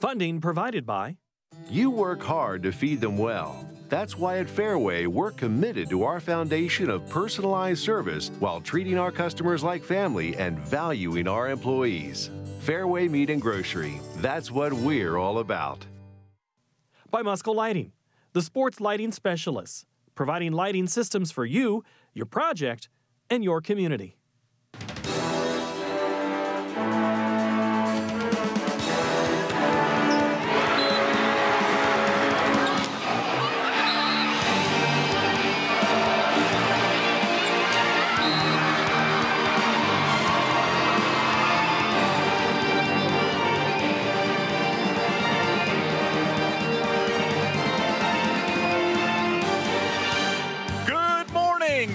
Funding provided by You work hard to feed them well. That's why at Fareway, we're committed to our foundation of personalized service while treating our customers like family and valuing our employees. Fareway Meat and Grocery. That's what we're all about. by Musco Lighting, the sports lighting specialists, providing lighting systems for you, your project, and your community.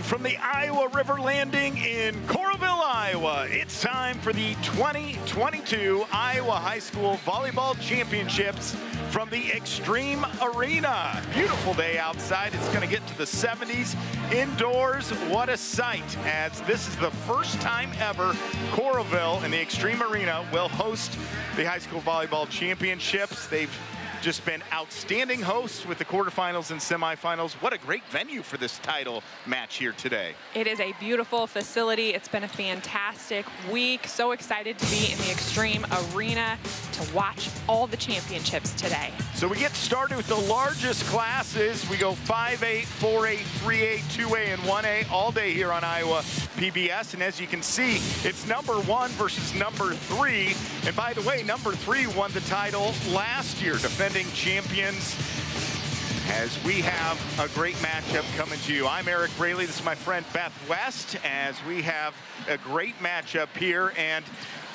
From the Iowa River Landing in Coralville, Iowa, it's time for the 2022 Iowa High School Volleyball Championships from the Extreme Arena. Beautiful day outside. It's going to get to the 70s. Indoors, what a sight, as this is the first time ever Coralville and the Extreme Arena will host the High School Volleyball Championships. They've just been outstanding hosts with the quarterfinals and semifinals. What a great venue for this title match here today. It is a beautiful facility. It's been a fantastic week. So excited to be in the Extreme Arena to watch all the championships today. So we get started with the largest classes. We go 5A, 4A, 3A, 2A, and 1A all day here on Iowa PBS. And as you can see, it's number 1 versus number 3. And by the way, number 3 won the title last year, defending champions, as we have a great matchup coming to you. I'm Eric Braley. This is my friend Beth West, as we have a great matchup here. And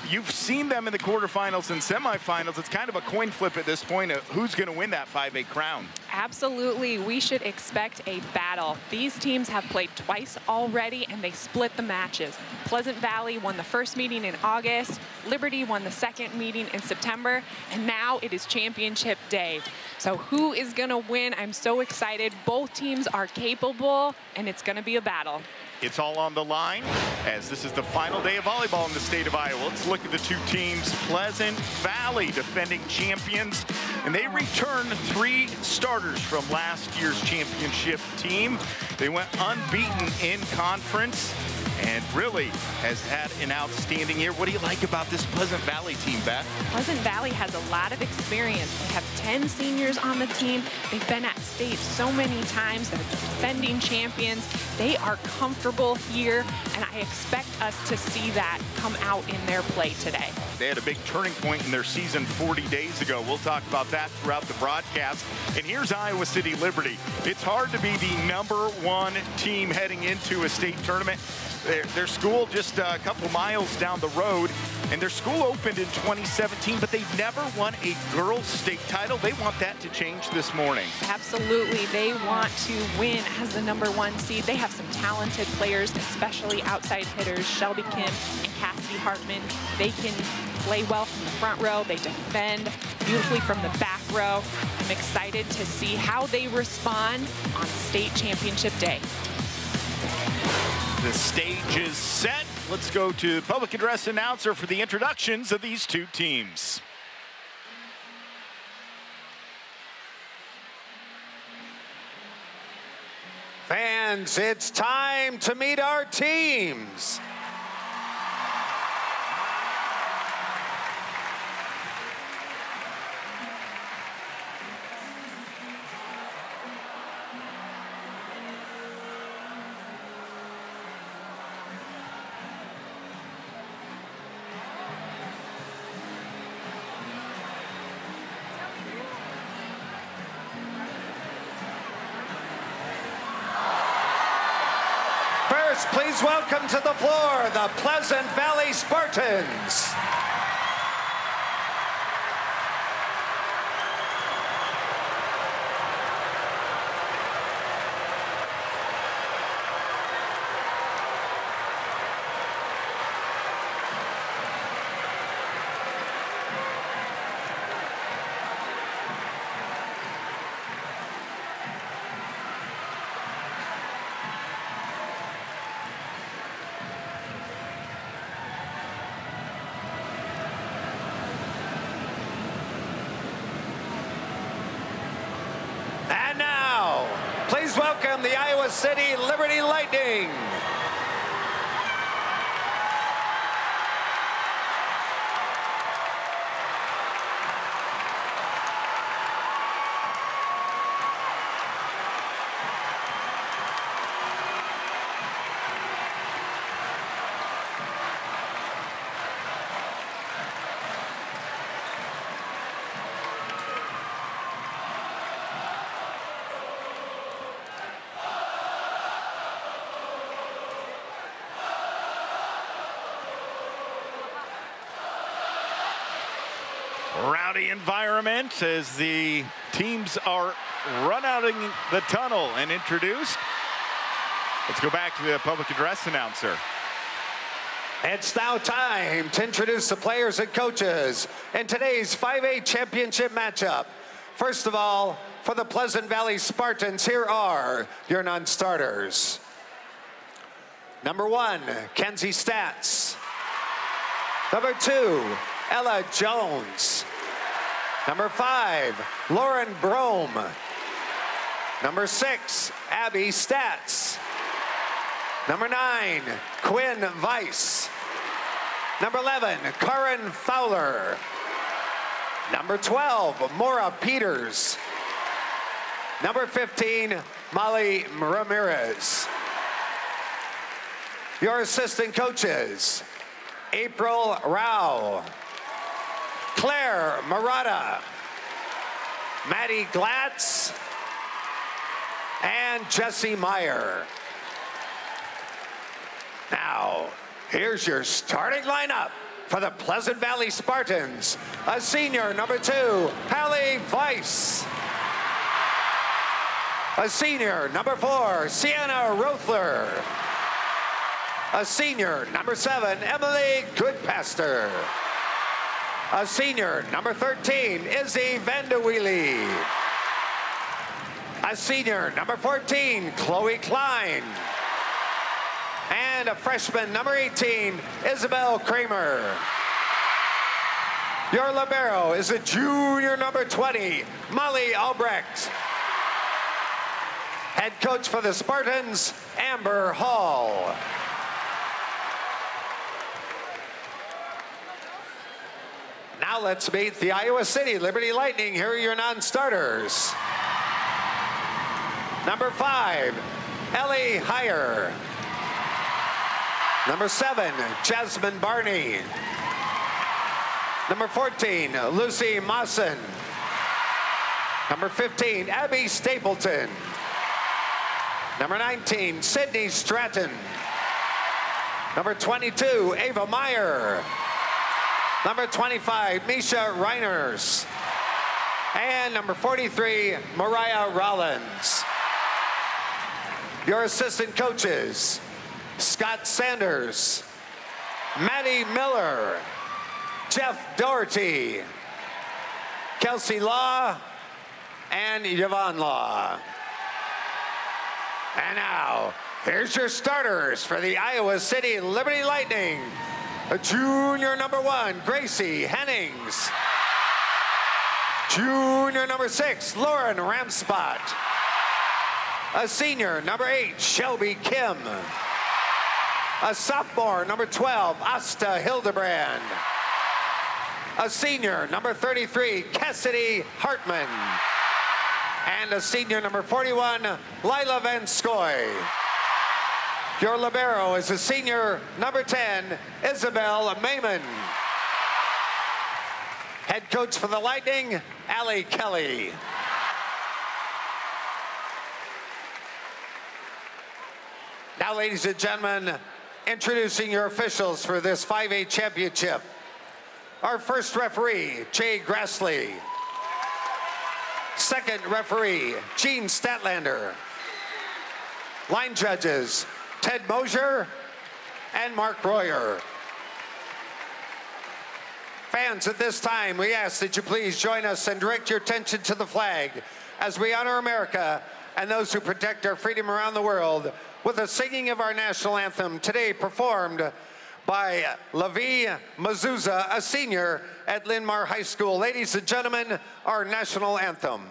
you've seen them in the quarterfinals and semifinals. It's kind of a coin flip at this point of who's going to win that 5A crown. Absolutely. We should expect a battle. These teams have played twice already, and they split the matches. Pleasant Valley won the first meeting in August. Liberty won the second meeting in September. And now it is championship day. So who is going to win? I'm so excited. Both teams are capable, and it's going to be a battle. It's all on the line, as this is the final day of volleyball in the state of Iowa. Let's look at the two teams. Pleasant Valley, defending champions, and they return 3 starters from last year's championship team. They went unbeaten in conference and really has had an outstanding year. What do you like about this Pleasant Valley team, Beth? Pleasant Valley has a lot of experience. They have 10 seniors on the team. They've been at state so many times. They're defending champions. They are comfortable here, and I expect us to see that come out in their play today. They had a big turning point in their season 40 days ago. We'll talk about that throughout the broadcast. And here's Iowa City Liberty. It's hard to be the #1 team heading into a state tournament. Their school just a couple miles down the road, and their school opened in 2017, but they've never won a girls' state title. They want that to change this morning. Absolutely. They want to win as the #1 seed. They have some talented players, especially outside hitters, Shelby Kim and Cassidy Hartman. They can play well from the front row. They defend beautifully from the back row. I'm excited to see how they respond on state championship day. The stage is set. Let's go to the public address announcer for the introductions of these two teams. Fans, it's time to meet our teams. First, please welcome to the floor the Pleasant Valley Spartans. City Liberty Lightning. Rowdy environment as the teams are run out of the tunnel and introduced. Let's go back to the public address announcer. It's now time to introduce the players and coaches in today's 5A championship matchup. First of all, for the Pleasant Valley Spartans, here are your non-starters. Number 1, Kenzie Stats. Number 2, Ella Jones. Number 5, Lauren Brome. Number 6, Abby Stats. Number 9, Quinn Weiss. Number 11, Karen Fowler. Number 12, Maura Peters. Number 15, Molly Ramirez. Your assistant coaches, April Rao, Claire Murata, Maddie Glatz, and Jesse Meyer. Now, here's your starting lineup for the Pleasant Valley Spartans. A senior, number 2, Hallie Weiss. A senior, number 4, Sienna Rothler. A senior, number 7, Emily Goodpaster. A senior, number 13, Izzy Vandeweely. A senior, number 14, Chloe Klein. And a freshman, number 18, Isabel Kramer. Your libero is a junior, number 20, Molly Albrecht. Head coach for the Spartans, Amber Hall. Now let's meet the Iowa City Liberty Lightning. Here are your non-starters. Number 5, Ellie Heyer. Number 7, Jasmine Barney. Number 14, Lucy Mawson. Number 15, Abby Stapleton. Number 19, Sydney Stratton. Number 22, Ava Meyer. Number 25, Misha Reiners. And number 43, Mariah Rollins. Your assistant coaches, Scott Sanders, Maddie Miller, Jeff Doherty, Kelsey Law, and Yvonne Law. And now, here's your starters for the Iowa City Liberty Lightning. A junior number 1, Gracie Hennings. Junior number 6, Lauren Ramspot. A senior, number 8, Shelby Kim. A sophomore, number 12, Asta Hildebrand. A senior, number 33, Cassidy Hartman. And a senior, number 41, Lila Van Skoy. Your libero is a senior, number 10, Isabel Mayman. Head coach for the Lightning, Allie Kelly. Now, ladies and gentlemen, introducing your officials for this 5A championship. Our first referee, Jay Grassley. Second referee, Gene Statlander. Line judges, Ted Mosier and Mark Royer. Fans, at this time, we ask that you please join us and direct your attention to the flag as we honor America and those who protect our freedom around the world with the singing of our national anthem, today performed by Lavi Mazuza, a senior at Linn-Mar High School. Ladies and gentlemen, our national anthem.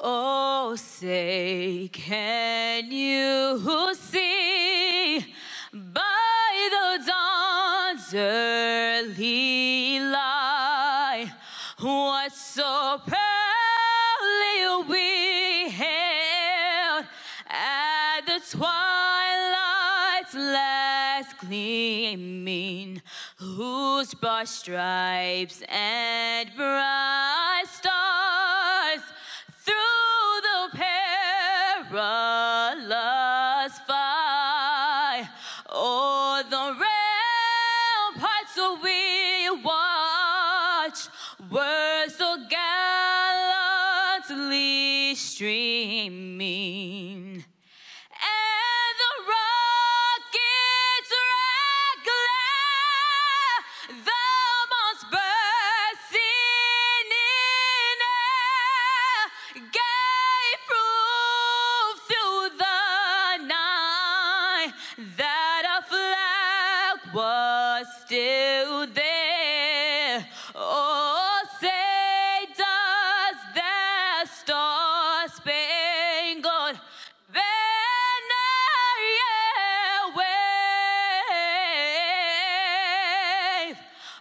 Oh, say, can you see by the dawn's early light what so proudly we hailed at the twilight's last gleaming, whose broad stripes and bright stars through the perilous fight o'er the ramparts we watch were so gallantly streaming. And the rockets regular, the bombs bursting in air, gave proof through the night that our flag was still there. Oh, say does that star-spangled banner yet wave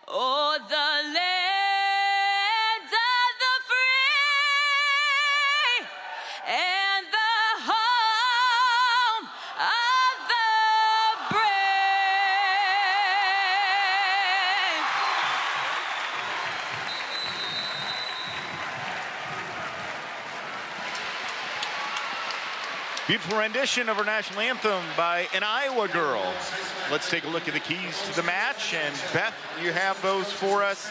o'er the land of the free and the home of the brave. Beautiful rendition of our national anthem by an Iowa girl. Let's take a look at the keys to the match. And Beth, you have those for us.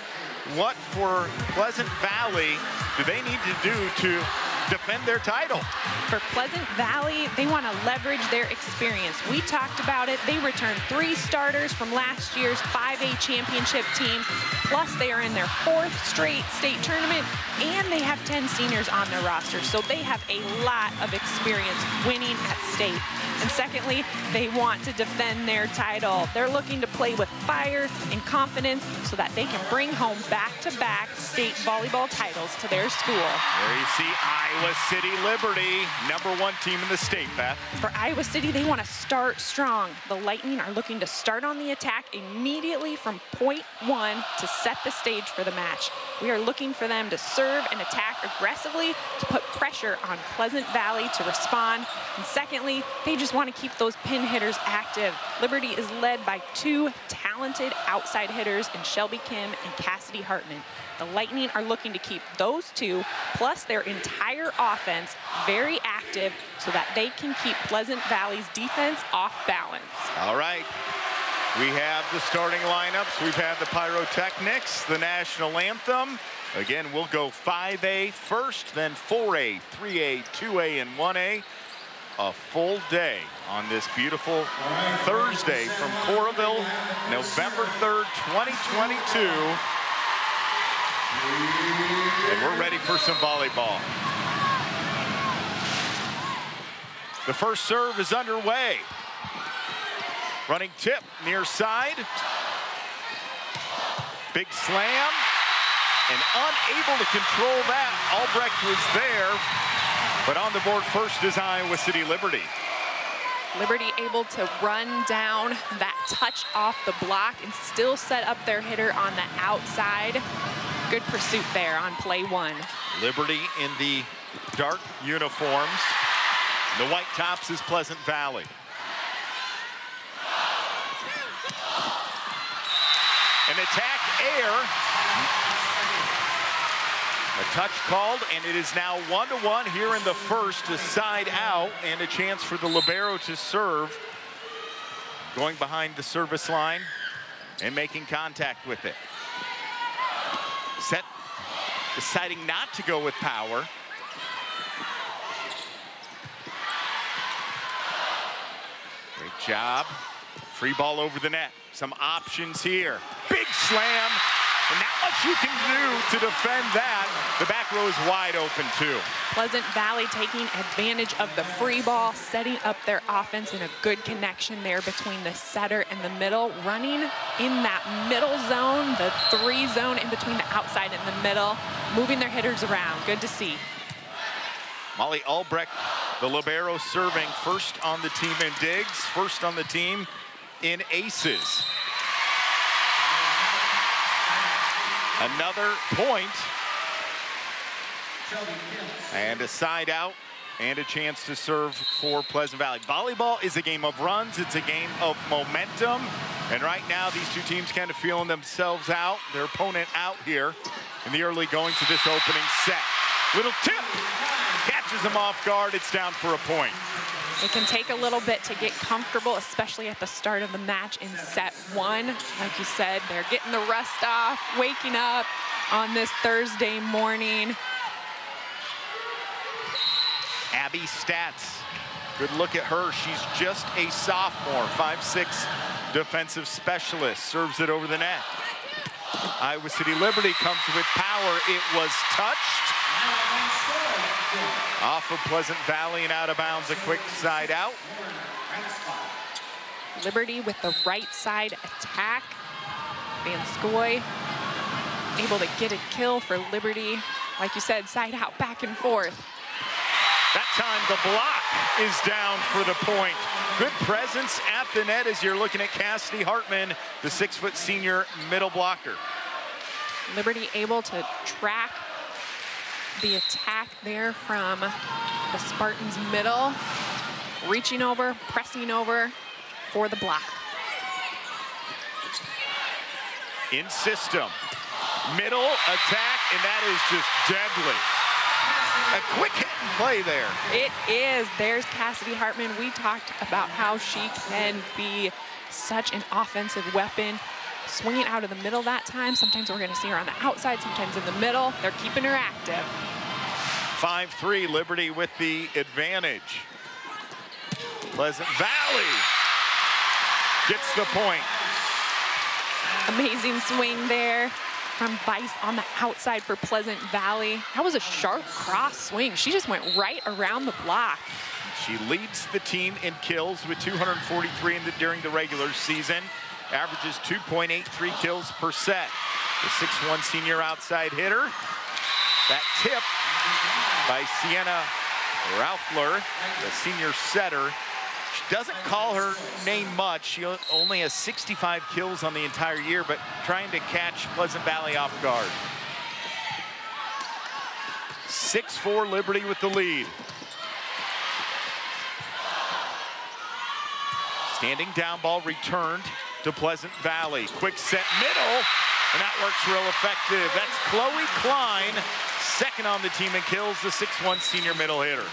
What for Pleasant Valley do they need to do to defend their title? For Pleasant Valley, they want to leverage their experience. We talked about it. They returned 3 starters from last year's 5A championship team. Plus, they are in their 4th straight state tournament, and they have 10 seniors on their roster. So they have a lot of experience winning at state. And secondly, they want to defend their title. They're looking to play with fire and confidence so that they can bring home back-to-back state volleyball titles to their school. There you see Iowa City Liberty, #1 team in the state, Beth. For Iowa City, they want to start strong. The Lightning are looking to start on the attack immediately from point 1 to set the stage for the match. We are looking for them to serve and attack aggressively to put pressure on Pleasant Valley to respond. And secondly, they just want to keep those pin hitters active. Liberty is led by 2 talented outside hitters in Shelby Kim and Cassidy Hartman. The Lightning are looking to keep those 2, plus their entire offense, very active so that they can keep Pleasant Valley's defense off balance. All right. We have the starting lineups. We've had the pyrotechnics, the national anthem. Again, we'll go 5A first, then 4A, 3A, 2A, and 1A. A full day on this beautiful Thursday from Coralville, November 3rd, 2022. And we're ready for some volleyball. The first serve is underway. Running tip near side. Big slam. And unable to control that. Albrecht was there. But on the board first is Iowa City Liberty. Liberty able to run down that touch off the block and still set up their hitter on the outside. Good pursuit there on play 1. Liberty in the dark uniforms. The white tops is Pleasant Valley. An attack air. A touch called, and it is now 1-1 here in the first, a side out, and a chance for the libero to serve. Going behind the service line and making contact with it. Set, deciding not to go with power. Great job. Free ball over the net. Some options here. Big slam. And not much you can do to defend that. The back row is wide open, too. Pleasant Valley taking advantage of the free ball, setting up their offense in a good connection there between the setter and the middle, running in that middle zone, the 3 zone in between the outside and the middle, moving their hitters around. Good to see. Molly Albrecht, the libero, serving first on the team in digs, first on the team in aces. Another point. And a side out and a chance to serve for Pleasant Valley. Volleyball is a game of runs. It's a game of momentum. And right now, these two teams kind of feeling themselves out, their opponent out here in the early going to this opening set. Little tip, catches them off guard. It's down for a point. It can take a little bit to get comfortable, especially at the start of the match in set one. Like you said, they're getting the rust off, waking up on this Thursday morning. Abby Stats, good look at her. She's just a sophomore, 5'6" defensive specialist, serves it over the net. Iowa City Liberty comes with power. It was touched. Off of Pleasant Valley and out of bounds, a quick side out. Liberty with the right side attack. Vanscoy able to get a kill for Liberty. Like you said, side out, back and forth. That time the block is down for the point. Good presence at the net as you're looking at Cassidy Hartman, the 6-foot senior middle blocker. Liberty able to track the attack there from the Spartans middle, reaching over, pressing over for the block. In system, middle attack, and that is just deadly. A quick hit and play there. It is. There's Cassidy Hartman. We talked about how she can be such an offensive weapon. Swinging out of the middle that time. Sometimes we're going to see her on the outside, sometimes in the middle. They're keeping her active. 5-3, Liberty with the advantage. Pleasant Valley gets the point. Amazing swing there from Vice on the outside for Pleasant Valley. That was a sharp cross swing. She just went right around the block. She leads the team in kills with 243 during the regular season. Averages 2.83 kills per set. The 6'1" senior outside hitter. That tip by Sienna Raufler, the senior setter. She doesn't call her name much. She only has 65 kills on the entire year, but trying to catch Pleasant Valley off guard. 6-4 Liberty with the lead. Standing down ball returned to Pleasant Valley. Quick set middle, and that works real effective. That's Chloe Klein, second on the team in kills, the 6'1" senior middle hitter.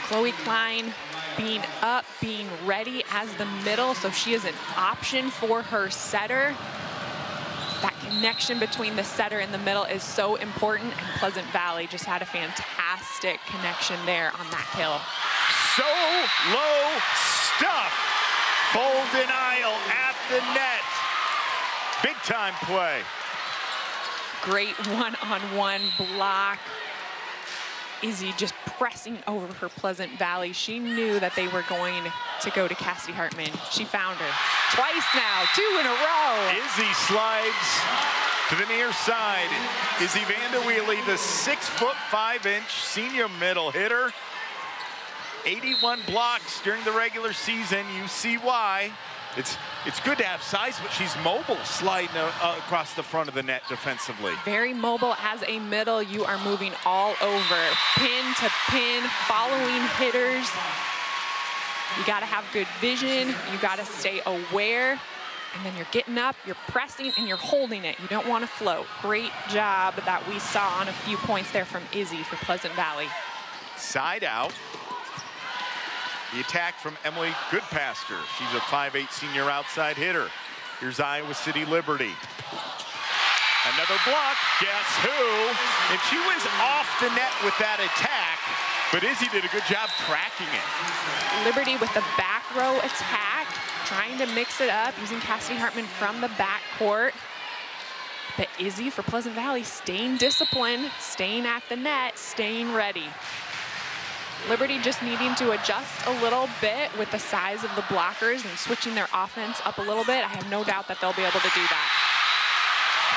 Chloe Klein being up, being ready as the middle, so she is an option for her setter. That connection between the setter and the middle is so important, and Pleasant Valley just had a fantastic connection there on that kill. So low stuff. Full denial at the net. Big time play. Great one-on-one block. Izzy just pressing over for Pleasant Valley. She knew that they were going to go to Cassidy Hartman. She found her. Twice now, 2 in a row. Izzy slides to the near side. Izzy Vanderweely, the 6'5" senior middle hitter. 81 blocks during the regular season. You see why. It's good to have size, but she's mobile, sliding across the front of the net defensively. Very mobile as a middle. You are moving all over, pin to pin, following hitters. You got to have good vision. You got to stay aware. And then you're getting up, you're pressing, and you're holding it. You don't want to float. Great job that we saw on a few points there from Izzy for Pleasant Valley. Side out. The attack from Emily Goodpaster. She's a 5'8" senior outside hitter. Here's Iowa City Liberty. Another block, guess who? And she was off the net with that attack, but Izzy did a good job tracking it. Liberty with the back row attack, trying to mix it up, using Cassidy Hartman from the backcourt. But Izzy for Pleasant Valley staying disciplined, staying at the net, staying ready. Liberty just needing to adjust a little bit with the size of the blockers and switching their offense up a little bit. I have no doubt that they'll be able to do that.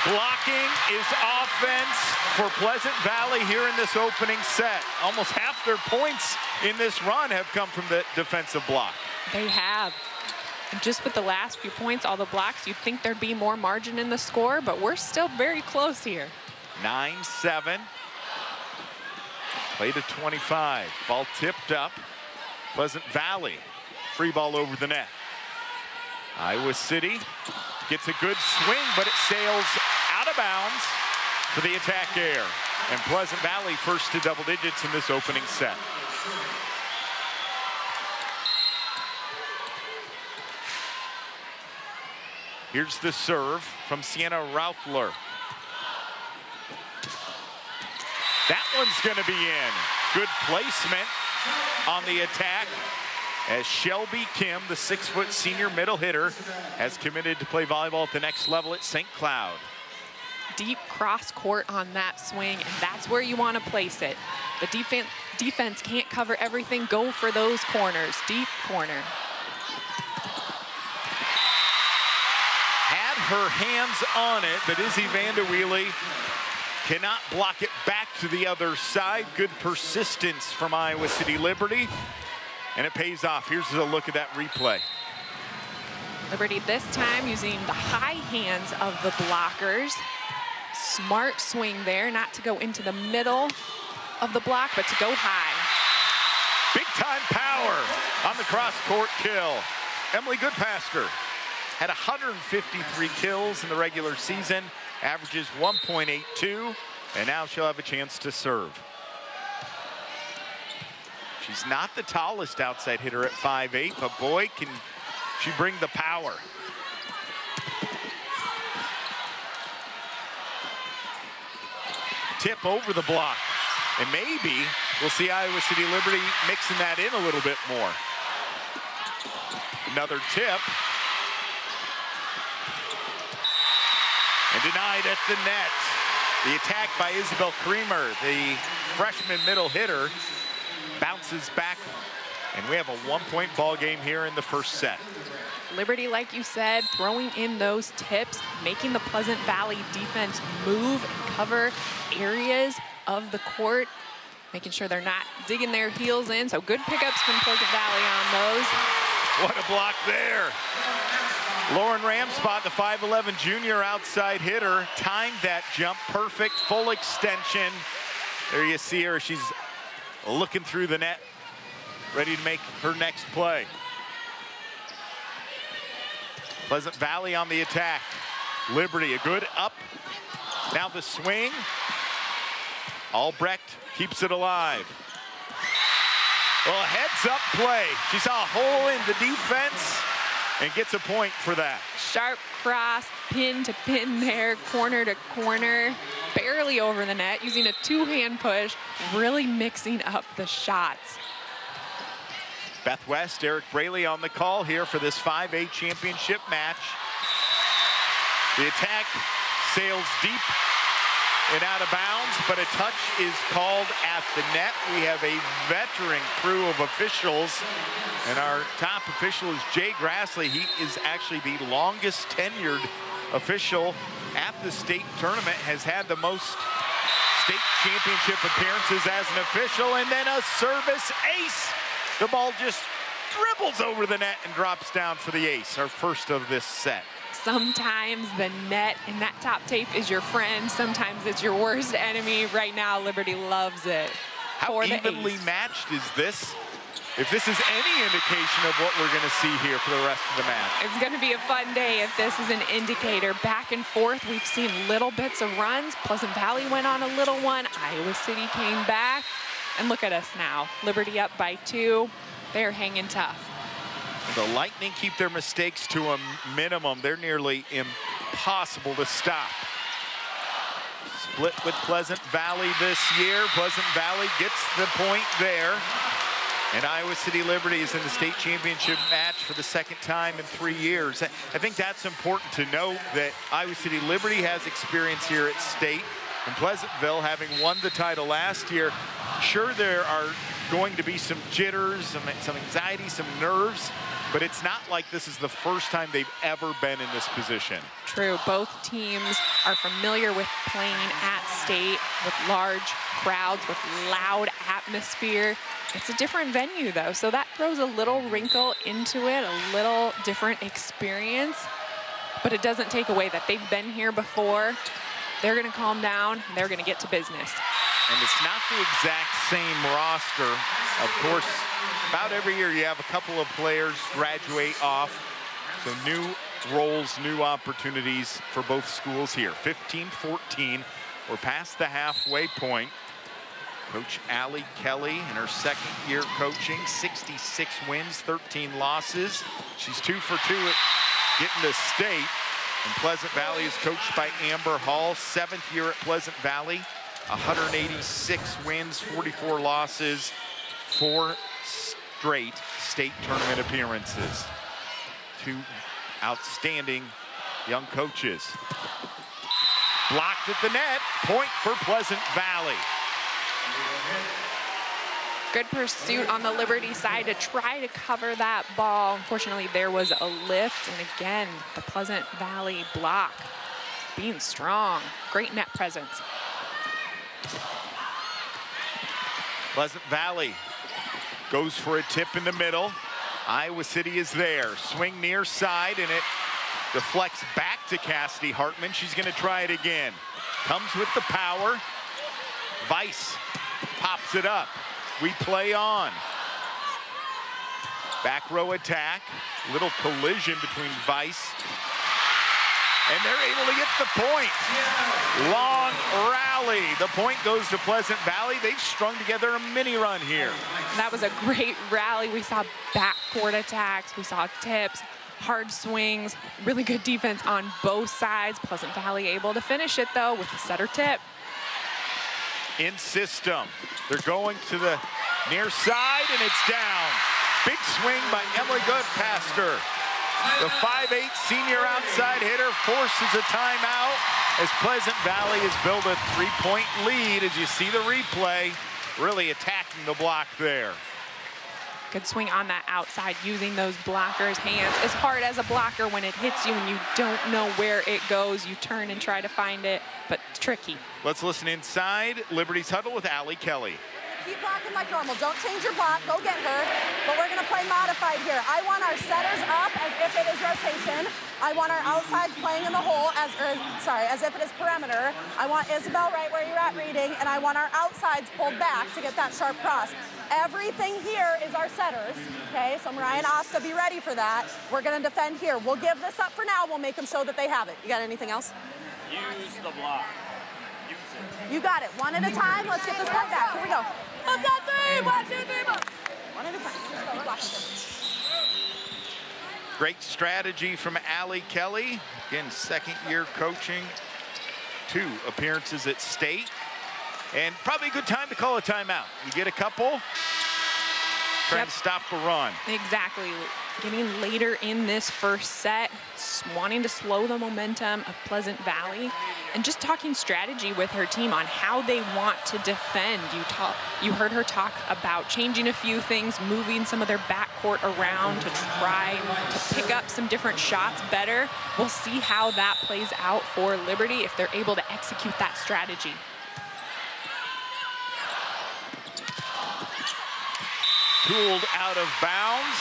Blocking is offense for Pleasant Valley here in this opening set. Almost half their points in this run have come from the defensive block. They have. And just with the last few points, all the blocks, you'd think there'd be more margin in the score, but we're still very close here. 9-7. Play to 25. Ball tipped up. Pleasant Valley. Free ball over the net. Iowa City gets a good swing, but it sails out of bounds for the attack air. And Pleasant Valley first to double digits in this opening set. Here's the serve from Sienna Raufler. That one's going to be in. Good placement on the attack as Shelby Kim, the 6-foot senior middle hitter, has committed to play volleyball at the next level at St. Cloud. Deep cross court on that swing, and that's where you want to place it. The defense can't cover everything. Go for those corners, deep corner. Had her hands on it, but Izzy Vanderweely cannot block it back to the other side. Good persistence from Iowa City Liberty, and it pays off. Here's a look at that replay. Liberty this time using the high hands of the blockers. Smart swing there, not to go into the middle of the block, but to go high. Big time power on the cross-court kill. Emily Goodpaster had 153 kills in the regular season, averages 1.82, and now she'll have a chance to serve. She's not the tallest outside hitter at 5'8", but boy, can she bring the power. Tip over the block, and maybe we'll see Iowa City Liberty mixing that in a little bit more. Another tip. And denied at the net. The attack by Isabel Creamer, the freshman middle hitter, bounces back, and we have a 1-point ball game here in the first set. Liberty, like you said, throwing in those tips, making the Pleasant Valley defense move and cover areas of the court, making sure they're not digging their heels in. So good pickups from Pleasant Valley on those. What a block there. Lauren Ramspot, the 5'11" junior outside hitter, timed that jump perfect, full extension. There you see her, she's looking through the net, ready to make her next play. Pleasant Valley on the attack. Liberty, a good up. Now the swing. Albrecht keeps it alive. Well, a heads-up play. She saw a hole in the defense and gets a point for that. Sharp cross, pin to pin there, corner to corner, barely over the net, using a two-hand push, really mixing up the shots. Beth West, Eric Braley on the call here for this 5A championship match. The attack sails deep and out of bounds, but a touch is called at the net. We have a veteran crew of officials, and our top official is Jay Grassley. He is actually the longest tenured official at the state tournament, has had the most state championship appearances as an official, and then a service ace. The ball just dribbles over the net and drops down for the ace, our first of this set. Sometimes the net and that top tape is your friend. Sometimes it's your worst enemy. Right now, Liberty loves it. How evenly matched is this? If this is any indication of what we're going to see here for the rest of the match. It's going to be a fun day if this is an indicator. Back and forth, we've seen little bits of runs. Pleasant Valley went on a little one. Iowa City came back. And look at us now. Liberty up by 2. They're hanging tough. The Lightning keep their mistakes to a minimum. They're nearly impossible to stop. Split with Pleasant Valley this year. Pleasant Valley gets the point there. And Iowa City Liberty is in the state championship match for the second time in 3 years. I think that's important to note, that Iowa City Liberty has experience here at state. And Pleasantville, having won the title last year, sure there are going to be some jitters, some anxiety, some nerves. but it's not like this is the first time they've ever been in this position. True, both teams are familiar with playing at state with large crowds, with loud atmosphere. It's a different venue though, so that throws a little wrinkle into it, a little different experience, but it doesn't take away that they've been here before. They're gonna calm down, and they're gonna get to business. And it's not the exact same roster. Of course, about every year you have a couple of players graduate off. So new roles, new opportunities for both schools here. 15-14, we're past the halfway point. Coach Allie Kelly in her second year coaching, 66 wins, 13 losses. She's 2 for 2 at getting to state. And Pleasant Valley is coached by Amber Hall, 7th year at Pleasant Valley. 186 wins, 44 losses, 4 straight state tournament appearances. 2 outstanding young coaches. Blocked at the net, point for Pleasant Valley. Good pursuit on the Liberty side to try to cover that ball. Unfortunately, there was a lift, and again, the Pleasant Valley block being strong. Great net presence. Pleasant Valley goes for a tip in the middle. Iowa City is there. Swing near side, and it deflects back to Cassidy Hartman. She's going to try it again. Comes with the power. Weiss pops it up. We play on. Back row attack. Little collision between Weiss. And they're able to get the point. Long rally. The point goes to Pleasant Valley. They've strung together a mini run here. That was a great rally. We saw backcourt attacks. We saw tips, hard swings, really good defense on both sides. Pleasant Valley able to finish it, though, with the setter tip. In system. They're going to the near side, and it's down. Big swing by Emily Goodpaster. The 5'8" senior outside hitter forces a timeout as Pleasant Valley has built a 3-point lead. As you see the replay, really attacking the block there. Good swing on that outside, using those blockers' hands. As hard as a blocker when it hits you and you don't know where it goes, you turn and try to find it, but tricky. Let's listen inside Liberty's huddle with Allie Kelly. Keep blocking like normal. Don't change your block. Go get her. But we're going to play modified here. I want our setters up as if it is rotation. I want our outsides playing in the hole as if it is perimeter. I want Isabel right where you're at reading, and I want our outsides pulled back to get that sharp cross. Everything here is our setters, okay? So Mariah and Asta, be ready for that. We're going to defend here. We'll give this up for now. We'll make them show that they have it. You got anything else? Use the block. You got it. One at a time. Let's get this point back. Here we go. 1, 2, 3. 1, 2, 3. One at a time. Let's go. Great strategy from Allie Kelly. Again, second year coaching. 2 appearances at state. And probably a good time to call a timeout. You get a couple, trying to stop the run. Exactly. Getting later in this first set, wanting to slow the momentum of Pleasant Valley, and just talking strategy with her team on how they want to defend. You heard her talk about changing a few things, moving some of their backcourt around to try to pick up some different shots better. We'll see how that plays out for Liberty if they're able to execute that strategy. Cooled out of bounds,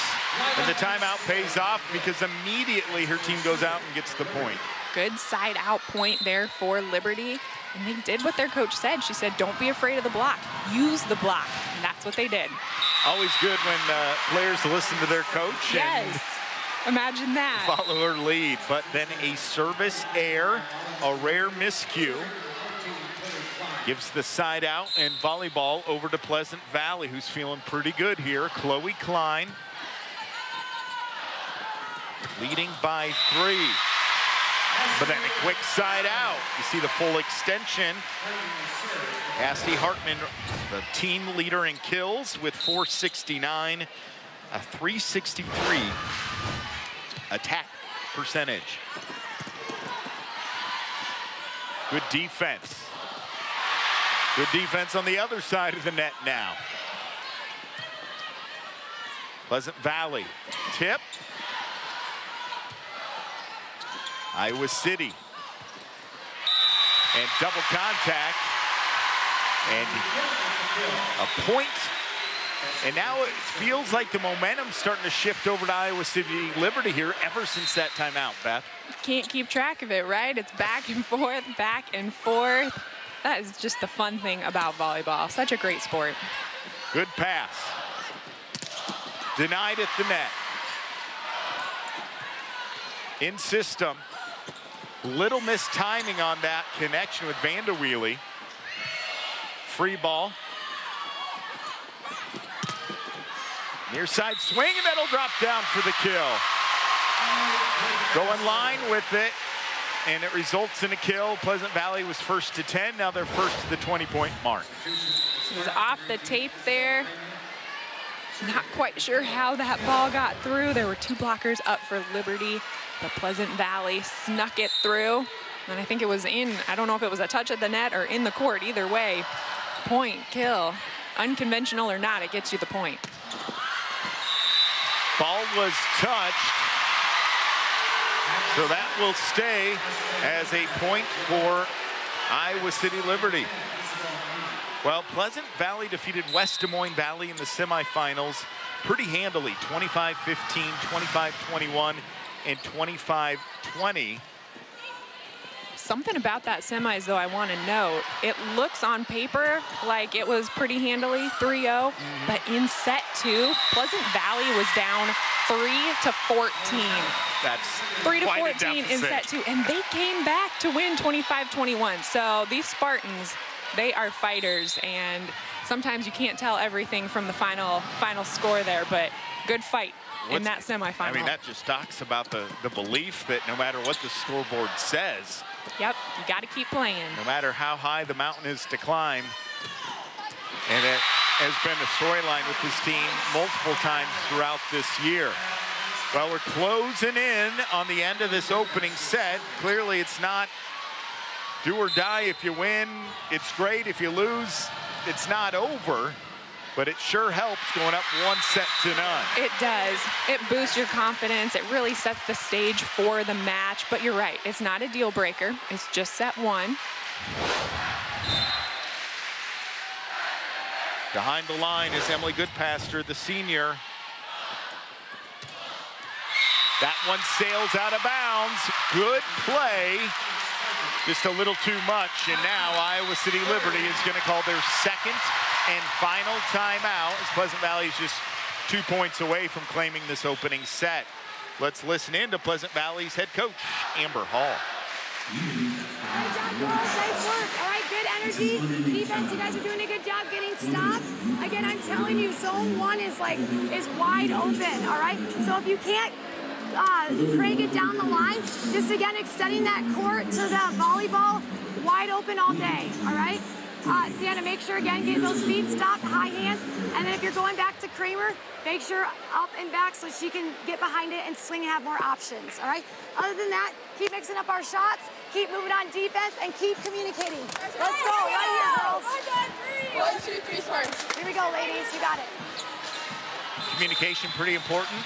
and the timeout pays off because immediately her team goes out and gets the point. Good side out point there for Liberty, and they did what their coach said. She said, don't be afraid of the block, use the block, and that's what they did. Always good when players listen to their coach. Yes, imagine that. Follow her lead, but then a service error, a rare miscue. Gives the side out and volleyball over to Pleasant Valley, who's feeling pretty good here. Chloe Klein leading by 3. But then a quick side out. You see the full extension. Cassidy Hartman, the team leader in kills with 469, a 363 attack percentage. Good defense. Good defense on the other side of the net now. Pleasant Valley, tip. Iowa City. And double contact. And a point. And now it feels like the momentum's starting to shift over to Iowa City Liberty here ever since that timeout, Beth. Can't keep track of it, right? It's back and forth, back and forth. That is just the fun thing about volleyball. Such a great sport. Good pass. Denied at the net. In system. Little missed timing on that connection with Vanderweely. Free ball. Near side swing, and that'll drop down for the kill. Go in line with it, and it results in a kill. Pleasant Valley was first to 10. Now they're first to the 20-point mark. He was off the tape there. Not quite sure how that ball got through. There were 2 blockers up for Liberty, but Pleasant Valley snuck it through. And I think it was in, I don't know if it was a touch at the net or in the court. Either way, point, kill. Unconventional or not, it gets you the point. Ball was touched. So that will stay as a point for Iowa City Liberty. Well, Pleasant Valley defeated West Des Moines Valley in the semifinals pretty handily, 25-15, 25-21, and 25-20. Something about that semis, though, I want to note. It looks on paper like it was pretty handily, 3-0, but in set 2, Pleasant Valley was down 3-14. That's 3-14 in set 2, and they came back to win 25-21. So these Spartans, they are fighters, and sometimes you can't tell everything from the final score there, but good fight in that semifinal. I mean, that just talks about the belief that no matter what the scoreboard says, yep, you got to keep playing. No matter how high the mountain is to climb. And it has been a storyline with this team multiple times throughout this year. Well, we're closing in on the end of this opening set. Clearly, it's not do or die. If you win, it's great. If you lose, it's not over. But it sure helps going up 1-0. It does. It boosts your confidence. It really sets the stage for the match. But you're right, it's not a deal breaker. It's just set 1. Behind the line is Emily Goodpaster, the senior. That one sails out of bounds. Good play. Just a little too much. And now Iowa City Liberty is going to call their second and final timeout, as Pleasant Valley is just 2 points away from claiming this opening set. Let's listen in to Pleasant Valley's head coach, Amber Hall. Good job, girls. Nice work. All right, good energy. Defense, you guys are doing a good job getting stopped. Again, I'm telling you, zone 1 is wide open, all right? So if you can't crank it down the line, just again extending that court to the volleyball, wide open all day, all right? Sienna, make sure, again, get those feet stopped, high hands. And then if you're going back to Kramer, make sure up and back so she can get behind it and swing and have more options, all right? Other than that, keep mixing up our shots, keep moving on defense, and keep communicating. Let's go, right here, girls. 1, 2, 3, Spartans. Here we go, ladies, you got it. Communication pretty important.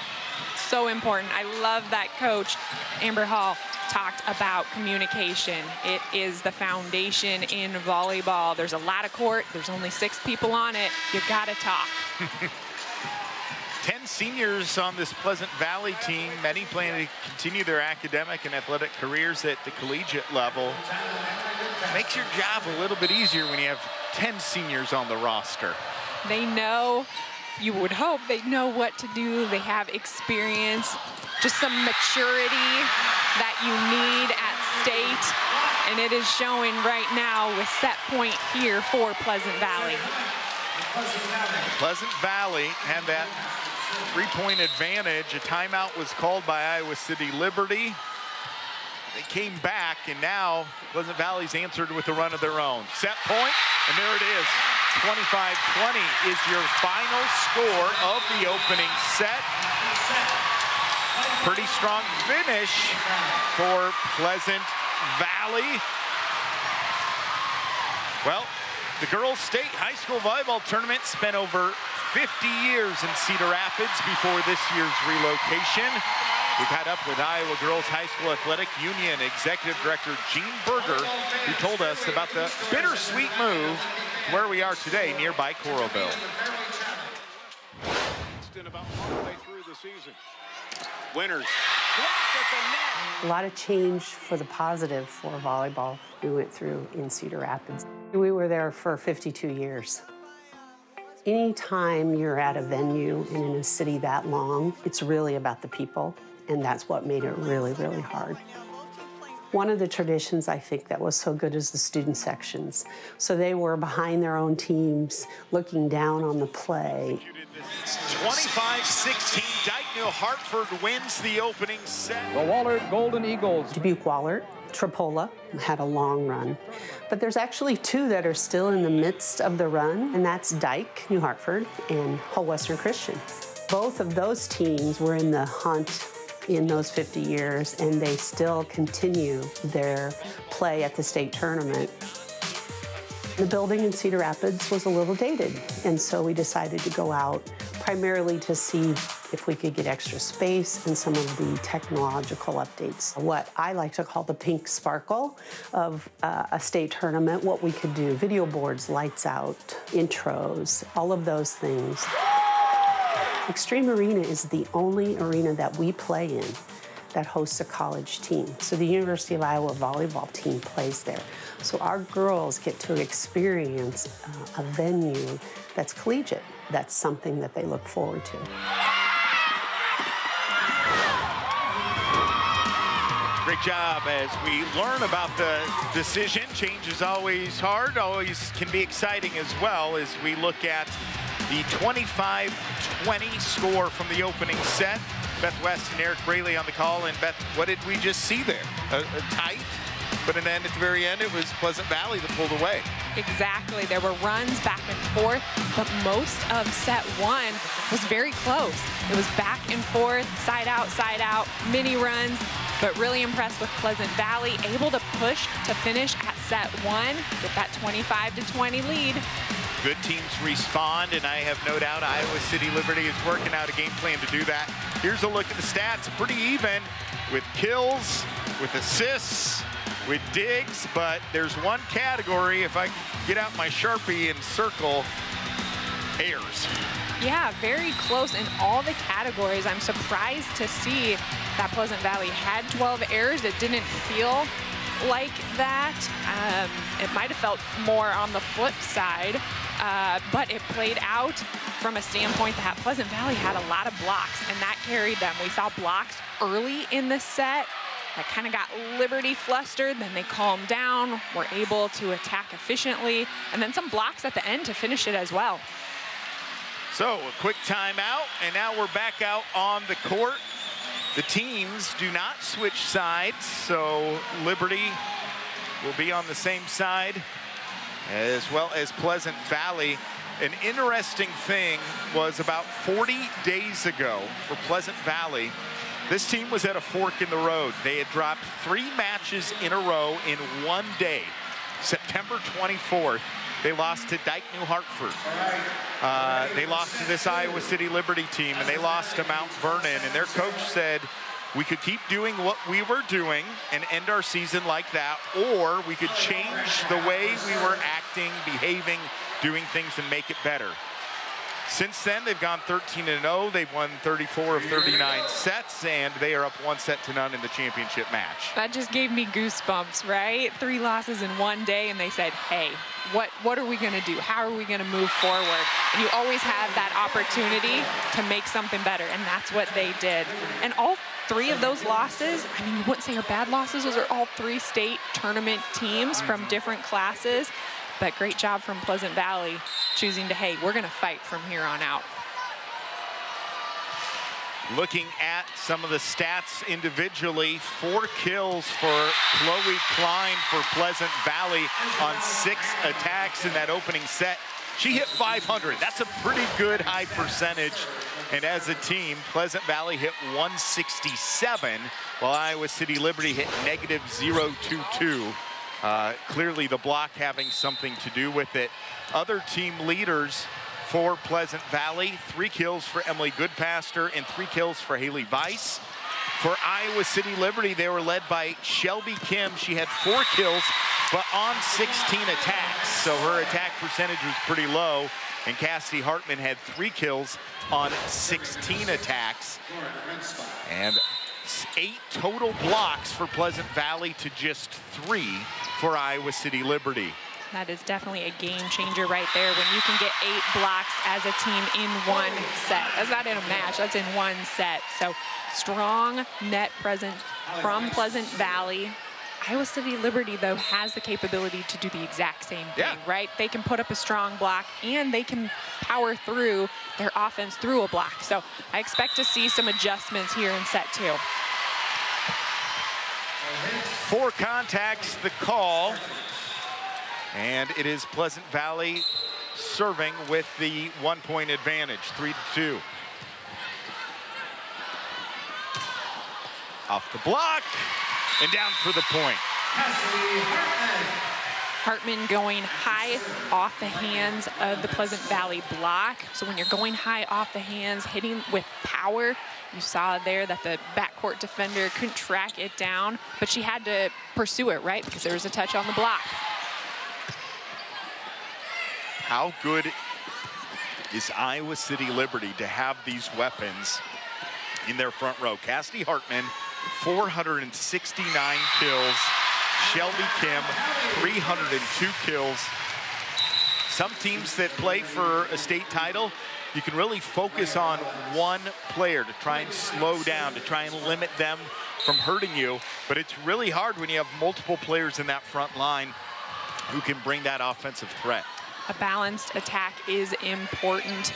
So important. I love that coach, Amber Hall, talked about communication. It is the foundation in volleyball. There's a lot of court. There's only 6 people on it. You gotta talk. 10 seniors on this Pleasant Valley team. Many plan to continue their academic and athletic careers at the collegiate level. Makes your job a little bit easier when you have 10 seniors on the roster. They know, you would hope they know what to do. They have experience, just some maturity that you need at state, and it is showing right now with set point here for Pleasant Valley. Pleasant Valley had that 3-point advantage. A timeout was called by Iowa City Liberty. They came back, and now Pleasant Valley's answered with a run of their own. Set point, and there it is. 25-20 is your final score of the opening set. Pretty strong finish for Pleasant Valley. Well, the girls' state high school volleyball tournament spent over 50 years in Cedar Rapids before this year's relocation. We caught up with Iowa Girls High School Athletic Union Executive Director Gene Berger, who told us about the bittersweet move to where we are today, nearby Coralville. About halfway through the season. Winners. A lot of change for the positive for volleyball we went through in Cedar Rapids. We were there for 52 years. Anytime you're at a venue and in a city that long, it's really about the people, and that's what made it really, really hard. One of the traditions I think that was so good is the student sections. So they were behind their own teams, looking down on the play. 25-16, Dyke New Hartford wins the opening set. The Wahlert Golden Eagles. Dubuque Wahlert, Tripola had a long run. But there's actually two that are still in the midst of the run, and that's Dyke, New Hartford, and Hull Western Christian. Both of those teams were in the hunt in those 50 years, and they still continue their play at the state tournament. The building in Cedar Rapids was a little dated, and so we decided to go out primarily to see if we could get extra space and some of the technological updates. What I like to call the pink sparkle of a state tournament, what we could do, video boards, lights out, intros, all of those things. Extreme Arena is the only arena that we play in that hosts a college team. So the University of Iowa volleyball team plays there. So our girls get to experience a venue that's collegiate. That's something that they look forward to. Great job as we learn about the decision. Change is always hard, always can be exciting as well as we look at the 25-20 score from the opening set. Beth West and Eric Braley on the call. And Beth, what did we just see there? A tight, but then at the very end, it was Pleasant Valley that pulled away. Exactly. There were runs back and forth, but most of set one was very close. It was back and forth, side out, mini runs, but really impressed with Pleasant Valley, able to push to finish at set one, get that 25-20 lead. Good teams respond, and I have no doubt Iowa City Liberty is working out a game plan to do that. Here's a look at the stats, pretty even with kills, with assists, with digs, but there's one category, if I can get out my Sharpie and circle, errors. Yeah, very close in all the categories. I'm surprised to see that Pleasant Valley had 12 errors. It didn't feel like that. It might have felt more on the flip side, but it played out from a standpoint that Pleasant Valley had a lot of blocks, and that carried them. We saw blocks early in the set that kind of got Liberty flustered, then they calmed down, were able to attack efficiently, and then some blocks at the end to finish it as well. So a quick timeout, and now we're back out on the court. The teams do not switch sides, so Liberty will be on the same side as well as Pleasant Valley. An interesting thing was about 40 days ago for Pleasant Valley, this team was at a fork in the road. They had dropped 3 matches in a row in one day. September 24th, they lost to Dyke New Hartford. They lost to this Iowa City Liberty team, and they lost to Mount Vernon. And their coach said, we could keep doing what we were doing and end our season like that, or we could change the way we were acting, behaving, doing things and make it better. Since then, they've gone 13-0. They've won 34 of 39 sets, and they are up 1-0 in the championship match. That just gave me goosebumps, right? 3 losses in one day, and they said, hey, what are we going to do? How are we going to move forward? And you always have that opportunity to make something better, and that's what they did. And all 3 of those losses, I mean, you wouldn't say are bad losses. Those are all 3 state tournament teams from different classes. But great job from Pleasant Valley choosing to, hey, we're going to fight from here on out. Looking at some of the stats individually, 4 kills for Chloe Klein for Pleasant Valley on 6 attacks in that opening set. She hit 500. That's a pretty good high percentage. And as a team, Pleasant Valley hit 167, while Iowa City Liberty hit -022. Clearly the block having something to do with it. Other team leaders for Pleasant Valley. 3 kills for Emily Goodpaster and 3 kills for Haley Weiss. For Iowa City Liberty, they were led by Shelby Kim. She had 4 kills, but on 16 attacks. So her attack percentage was pretty low. And Cassidy Hartman had 3 kills on 16 attacks. And 8 total blocks for Pleasant Valley to just 3 for Iowa City Liberty. That is definitely a game changer right there when you can get 8 blocks as a team in one set. That's not in a match, that's in one set. So strong net presence from Pleasant Valley. Iowa City Liberty, though, has the capability to do the exact same thing, right? They can put up a strong block and they can power through their offense through a block. So I expect to see some adjustments here in set 2. 4 contacts, the call. And it is Pleasant Valley serving with the 1-point advantage, 3-2. Off the block and down for the point. Hartman going high off the hands of the Pleasant Valley block. So when you're going high off the hands, hitting with power, you saw there that the backcourt defender couldn't track it down, but she had to pursue it, right? Because there was a touch on the block. How good is Iowa City Liberty to have these weapons in their front row? Cassidy Hartman, 469 kills. Shelby Kim, 302 kills. Some teams that play for a state title, you can really focus on one player to try and slow down, to try and limit them from hurting you. But it's really hard when you have multiple players in that front line who can bring that offensive threat. A balanced attack is important.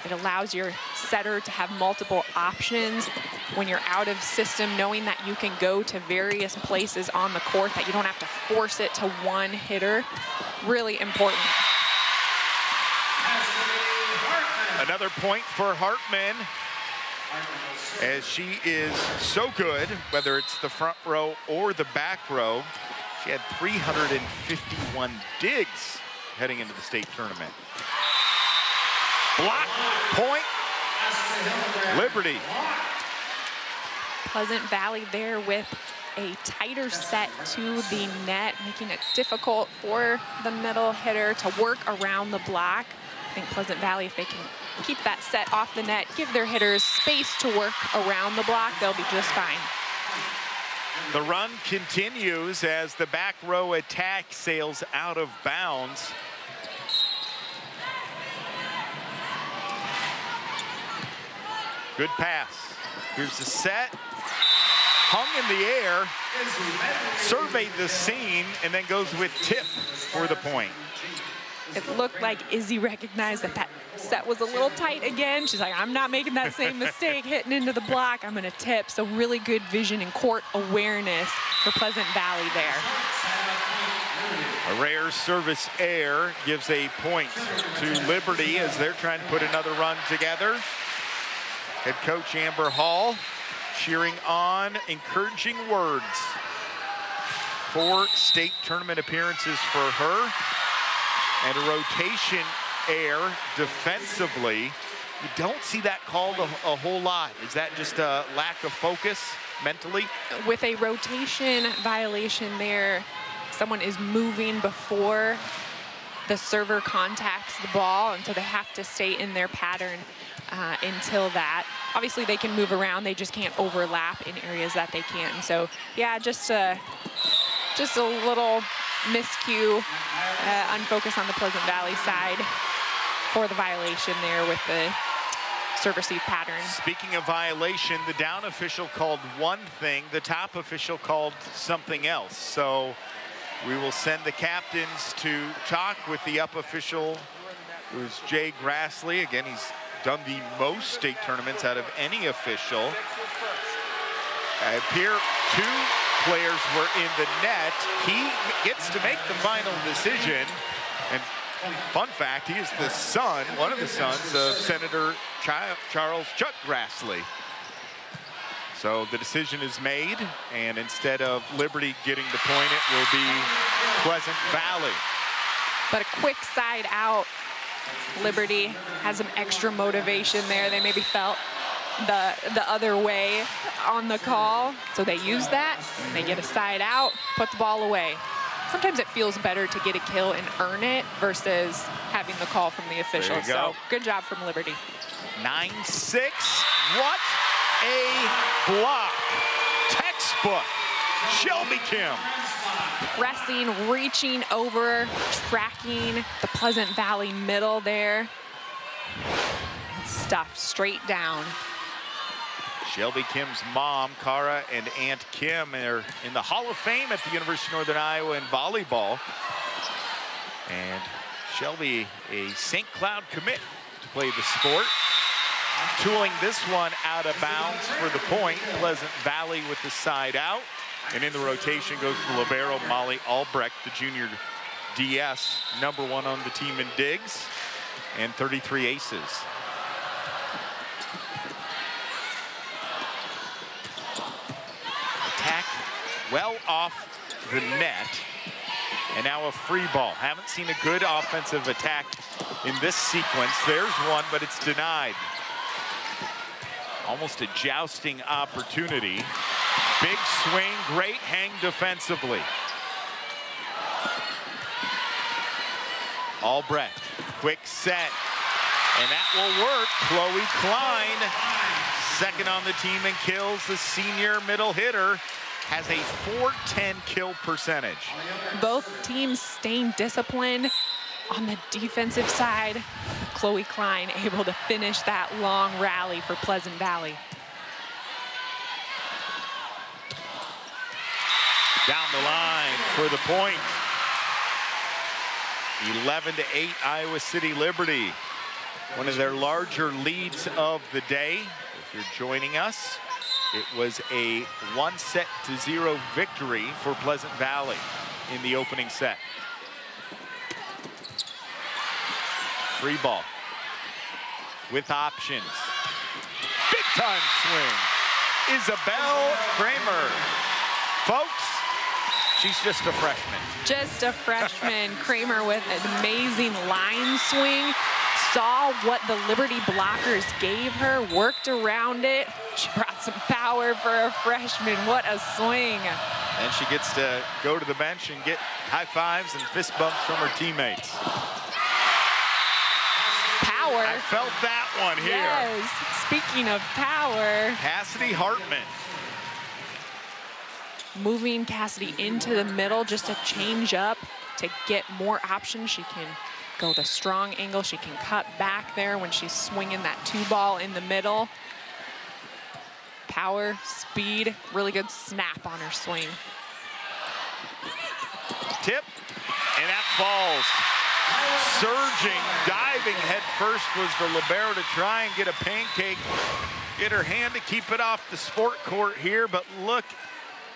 It allows your setter to have multiple options when you're out of system, knowing that you can go to various places on the court, that you don't have to force it to one hitter. Really important. Another point for Hartman, as she is so good, whether it's the front row or the back row. She had 351 digs heading into the state tournament. Block, point, Liberty. Pleasant Valley there with a tighter set to the net, making it difficult for the middle hitter to work around the block. I think Pleasant Valley, if they can keep that set off the net, give their hitters space to work around the block, they'll be just fine. The run continues as the back row attack sails out of bounds. Good pass. Here's the set. Hung in the air, surveyed the scene, and then goes with tip for the point. It looked like Izzy recognized that that set was a little tight again. She's like, I'm not making that same mistake hitting into the block. I'm going to tip. So really good vision and court awareness for Pleasant Valley there. A rare service error gives a point to Liberty as they're trying to put another run together. Head coach Amber Hall cheering on, encouraging words. 4 state tournament appearances for her. And a rotation error defensively. You don't see that called a whole lot. Is that just a lack of focus mentally? With a rotation violation there, someone is moving before the server contacts the ball, and so they have to stay in their pattern until that. Obviously, they can move around. They just can't overlap in areas that they can't. And so, yeah, just a little miscue, unfocus on the Pleasant Valley side for the violation there with the serve-receive pattern. Speaking of violation, the down official called one thing, the top official called something else. So we will send the captains to talk with the up official, who's Jay Grassley. Again, he's done the most state tournaments out of any official. Here, 2 players were in the net. He gets to make the final decision. And fun fact, he is the son, one of the sons of Senator Charles Chuck Grassley. So the decision is made, and instead of Liberty getting the point, it will be Pleasant Valley. But a quick side out Liberty has some extra motivation there. They maybe felt the other way on the call, so they use that. They get a side out, put the ball away. Sometimes it feels better to get a kill and earn it versus having the call from the official. So good job from Liberty. 9-6. What a block. Textbook. Shelby Kim. Pressing, reaching over, tracking the Pleasant Valley middle there. And stuff straight down. Shelby Kim's mom, Cara, and Aunt Kim are in the Hall of Fame at the University of Northern Iowa in volleyball. And Shelby, a St. Cloud commit to play the sport. Tooling this one out of bounds for the point. Pleasant Valley with the side out. And in the rotation goes the libero, Molly Albrecht, the junior DS, #1 on the team in digs, and 33 aces. Attack well off the net. And now a free ball. Haven't seen a good offensive attack in this sequence. There's one, but it's denied. Almost a jousting opportunity. Big swing, great hang defensively. Albrecht, quick set. And that will work. Chloe Klein, second on the team in kills. The senior middle hitter has a .410 kill percentage. Both teams staying disciplined on the defensive side. Chloe Klein able to finish that long rally for Pleasant Valley. Down the line for the point. 11-8 Iowa City Liberty. One of their larger leads of the day. If you're joining us, it was a 1-0 victory for Pleasant Valley in the opening set. Free ball with options. Big time swing. Isabel Kramer. Folks, she's just a freshman. Just a freshman. Kramer with an amazing line swing. Saw what the Liberty blockers gave her, worked around it. She brought some power for a freshman. What a swing. And she gets to go to the bench and get high fives and fist bumps from her teammates. Power. I felt that one here. Yes, speaking of power. Cassidy Hartman. Moving Cassidy into the middle just to change up, to get more options. She can go the strong angle. She can cut back there when she's swinging that 2-ball in the middle. Power, speed, really good snap on her swing. Tip, and that falls. Surging, diving head first was the libero to try and get a pancake. Get her hand to keep it off the sport court here, but look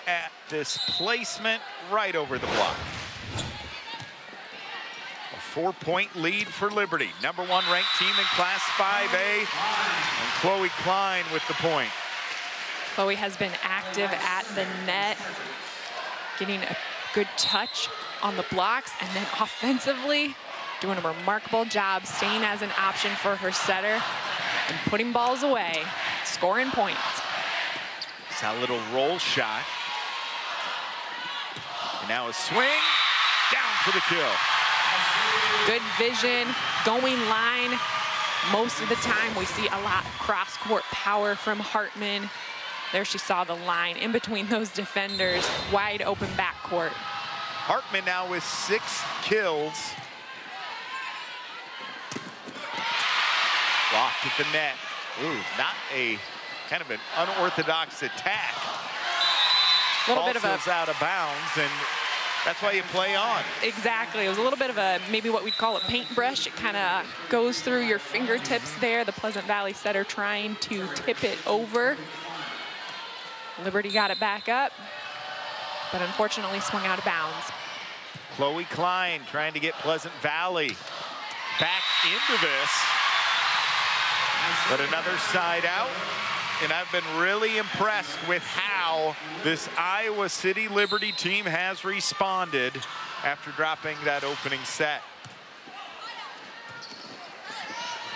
at this placement right over the block. A 4-point lead for Liberty. #1 ranked team in Class 5A. And Chloe Klein with the point. Chloe has been active at the net, getting a good touch on the blocks, and then offensively doing a remarkable job staying as an option for her setter and putting balls away, scoring points. It's a little roll shot. And now a swing, down for the kill. Good vision, going line. Most of the time we see a lot of cross-court power from Hartman. There she saw the line in between those defenders, wide open backcourt. Hartman now with 6 kills. Blocked at the net. Ooh, not a kind of an unorthodox attack. A little bit of a out of bounds, and that's why you play on. Exactly. It was a little bit of a, maybe what we'd call a paintbrush. It kind of goes through your fingertips there. The Pleasant Valley setter trying to tip it over. Liberty got it back up, but unfortunately swung out of bounds. Chloe Klein trying to get Pleasant Valley back into this. But another side out. And I've been really impressed with how this Iowa City Liberty team has responded after dropping that opening set.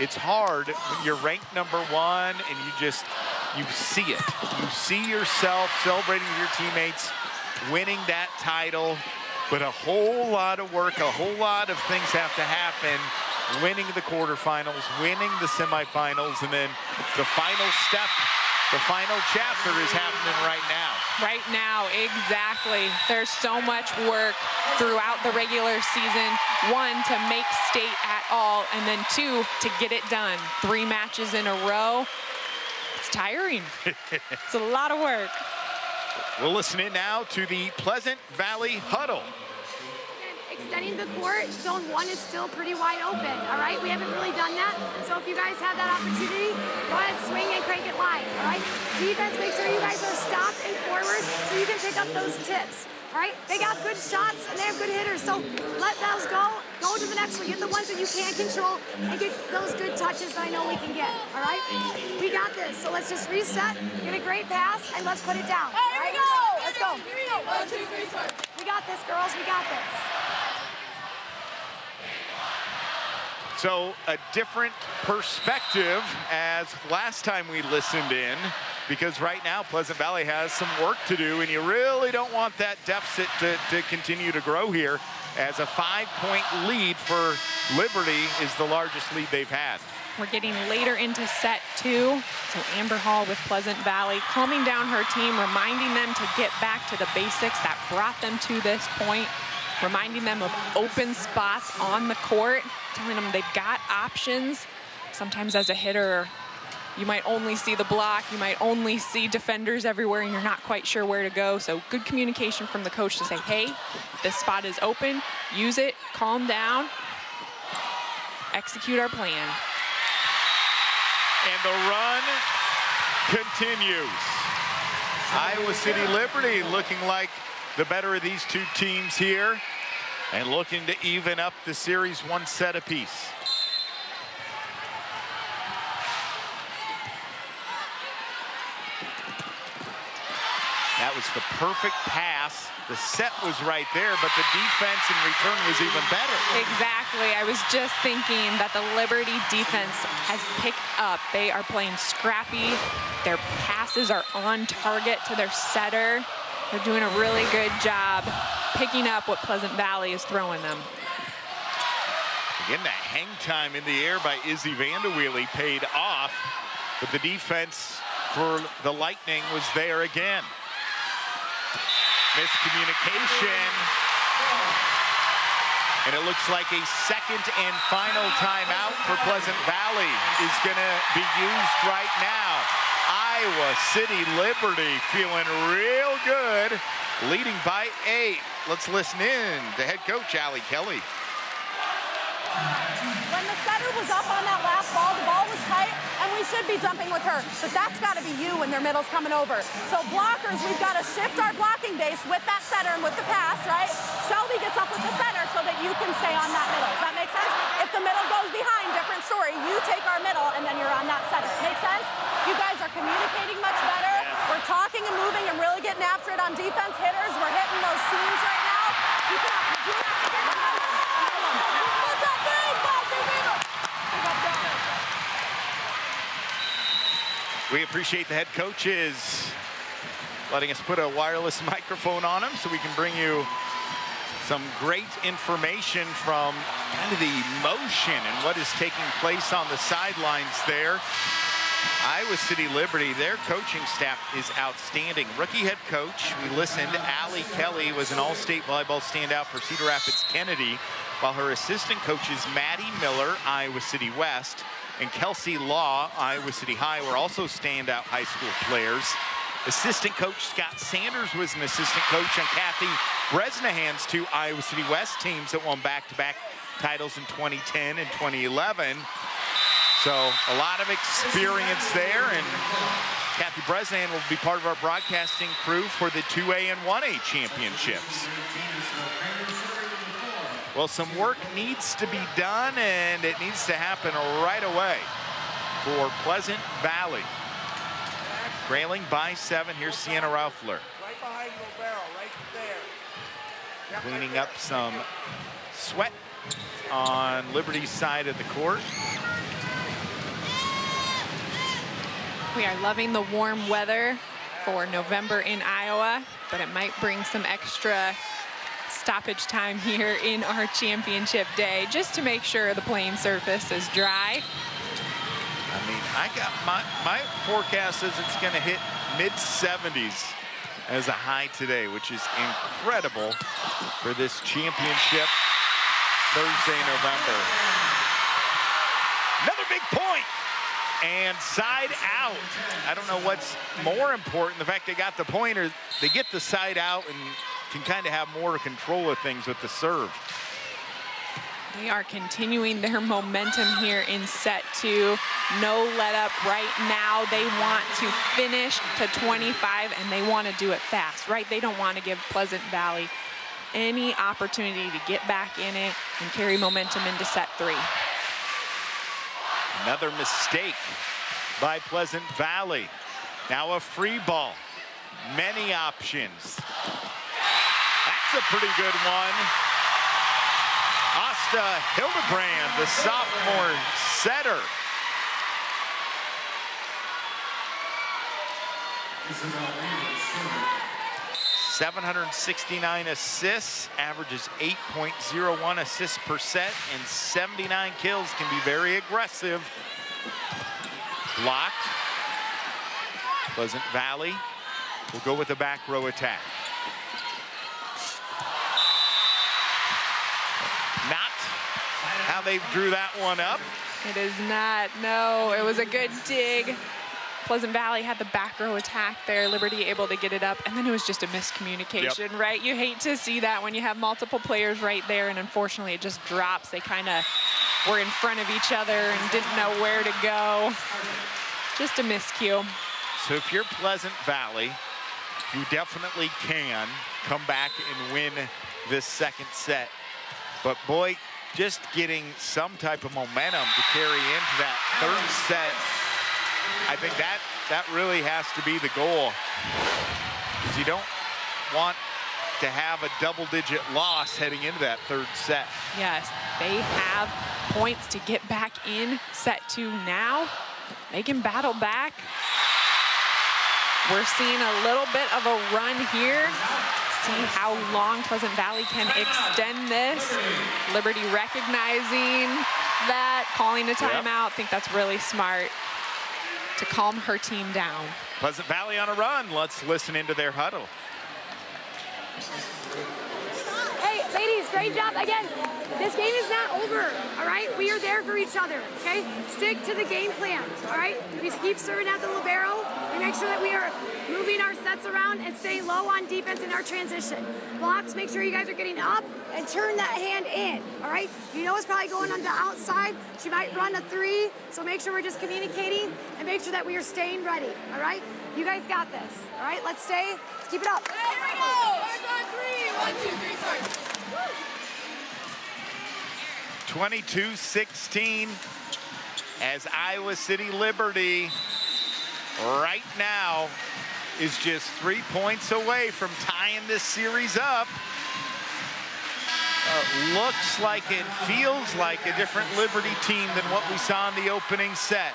it's hard when you're ranked #1 and you see it. You see yourself celebrating with your teammates, winning that title, but a whole lot of work, a whole lot of things have to happen. Winning the quarterfinals, winning the semifinals, and then the final step, the final chapter is happening right now. Right now, exactly. There's so much work throughout the regular season. 1, to make state at all, and then 2, to get it done. 3 matches in a row. It's tiring. It's a lot of work. We'll listen in now to the Pleasant Valley huddle. Extending the court, zone 1 is still pretty wide open, all right? We haven't really done that, so if you guys have that opportunity, go ahead, swing and crank it wide, all right? Defense, make sure you guys are stopped and forward so you can pick up those tips, all right? They got good shots and they have good hitters, so let those go. Go to the next one, get the ones that you can't control, and get those good touches that I know we can get, all right? We got this, so let's just reset, get a great pass, and let's put it down. All right, go. Let's go. Here we go. 1, 2, 3, start. We got this, girls, we got this. So a different perspective as last time we listened in, because right now Pleasant Valley has some work to do, and you really don't want that deficit to continue to grow here, as a 5-point lead for Liberty is the largest lead they've had. We're getting later into set 2. So Amber Hall with Pleasant Valley calming down her team, reminding them to get back to the basics that brought them to this point, reminding them of open spots on the court, telling them they've got options. Sometimes as a hitter, you might only see the block, you might only see defenders everywhere, and you're not quite sure where to go. So good communication from the coach to say, hey, this spot is open, use it, calm down, execute our plan. And the run continues. Iowa City Liberty looking like the better of these 2 teams here, and looking to even up the series 1 set apiece. That was the perfect pass. The set was right there, but the defense in return was even better. Exactly. I was just thinking that the Liberty defense has picked up. They are playing scrappy. Their passes are on target to their setter. They're doing a really good job picking up what Pleasant Valley is throwing them. Again, that hang time in the air by Izzy Vanderweely paid off, but the defense for the Lightning was there again. Miscommunication. And it looks like a second and final timeout for Pleasant Valley is gonna be used right now. Iowa City Liberty feeling real good, leading by 8. Let's listen in to head coach Allie Kelly. When the setter was up on that last ball, the ball was tight, and we should be jumping with her. But that's got to be you when their middle's coming over. So blockers, we've got to shift our blocking base with that setter and with the pass, right? Shelby gets up with the center so that you can stay on that middle. Does that make sense? If the middle goes behind, different story. You take our middle, and then you're on that setter. Make sense? You guys are communicating much better. We're talking and moving and really getting after it on defense. Hitters, we're hitting those seams right now. Keep it up. Do that again. We appreciate the head coaches letting us put a wireless microphone on them so we can bring you some great information from kind of the motion and what is taking place on the sidelines there. Iowa City Liberty, their coaching staff is outstanding. Rookie head coach, we listened, Allie Kelly was an all-state volleyball standout for Cedar Rapids Kennedy, while her assistant coaches Maddie Miller, Iowa City West, and Kelsey Law, Iowa City High, were also standout high school players. Assistant coach Scott Sanders was an assistant coach on Kathy Bresnahan's 2 Iowa City West teams that won back-to-back titles in 2010 and 2011. So a lot of experience there, and Kathy Bresnahan will be part of our broadcasting crew for the 2A and 1A championships. Well, some work needs to be done, and it needs to happen right away for Pleasant Valley. Trailing by 7, here's Sienna Raufler. Right behind your barrel, right there. Cleaning up some sweat on Liberty's side of the court. We are loving the warm weather for November in Iowa, but it might bring some extra stoppage time here in our championship day just to make sure the playing surface is dry. I mean, I got my forecast says it's going to hit mid-70s as a high today, which is incredible for this championship Thursday, November. Another big point. And side out. I don't know what's more important, the fact they got the point, or they get the side out and can kind of have more control of things with the serve. They are continuing their momentum here in set 2. No let up right now. They want to finish to 25, and they want to do it fast, right? They don't want to give Pleasant Valley any opportunity to get back in it and carry momentum into set 3. Another mistake by Pleasant Valley. Now a free ball. Many options. That's a pretty good one. Asta Hildebrand, the sophomore setter. .769 assists, averages 8.01 assists per set, and 79 kills, can be very aggressive. Blocked. Pleasant Valley will go with the back row attack. Not how they drew that one up. It is not, no, it was a good dig. Pleasant Valley had the back row attack there, Liberty able to get it up, and then it was just a miscommunication, right? You hate to see that when you have multiple players right there, and unfortunately it just drops. They kind of were in front of each other and didn't know where to go. Just a miscue. So if you're Pleasant Valley, you definitely can come back and win this second set. But boy, just getting some type of momentum to carry into that third set, I think that really has to be the goal. You don't want to have a double-digit loss heading into that third set. Yes, they have points to get back in set 2 now. They can battle back. We're seeing a little bit of a run here. See how long Pleasant Valley can extend this. Liberty recognizing that, calling a timeout. I think that's really smart to calm her team down. Pleasant Valley on a run. Let's listen into their huddle. Hey, ladies, great job. Again, this game is not over, all right? We are there for each other, okay? Stick to the game plan, all right? We keep serving at the libero. We make sure that we are moving our sets around and staying low on defense in our transition. Blocks, make sure you guys are getting up and turn that hand in, all right? You know it's probably going on the outside. She might run a 3, so make sure we're just communicating and make sure that we are staying ready, all right? You guys got this, all right? Let's keep it up. Here we go. 1, 2, 3, start. 22-16 as Iowa City Liberty right now is just 3 points away from tying this series up. Looks like it feels like a different Liberty team than what we saw in the opening set.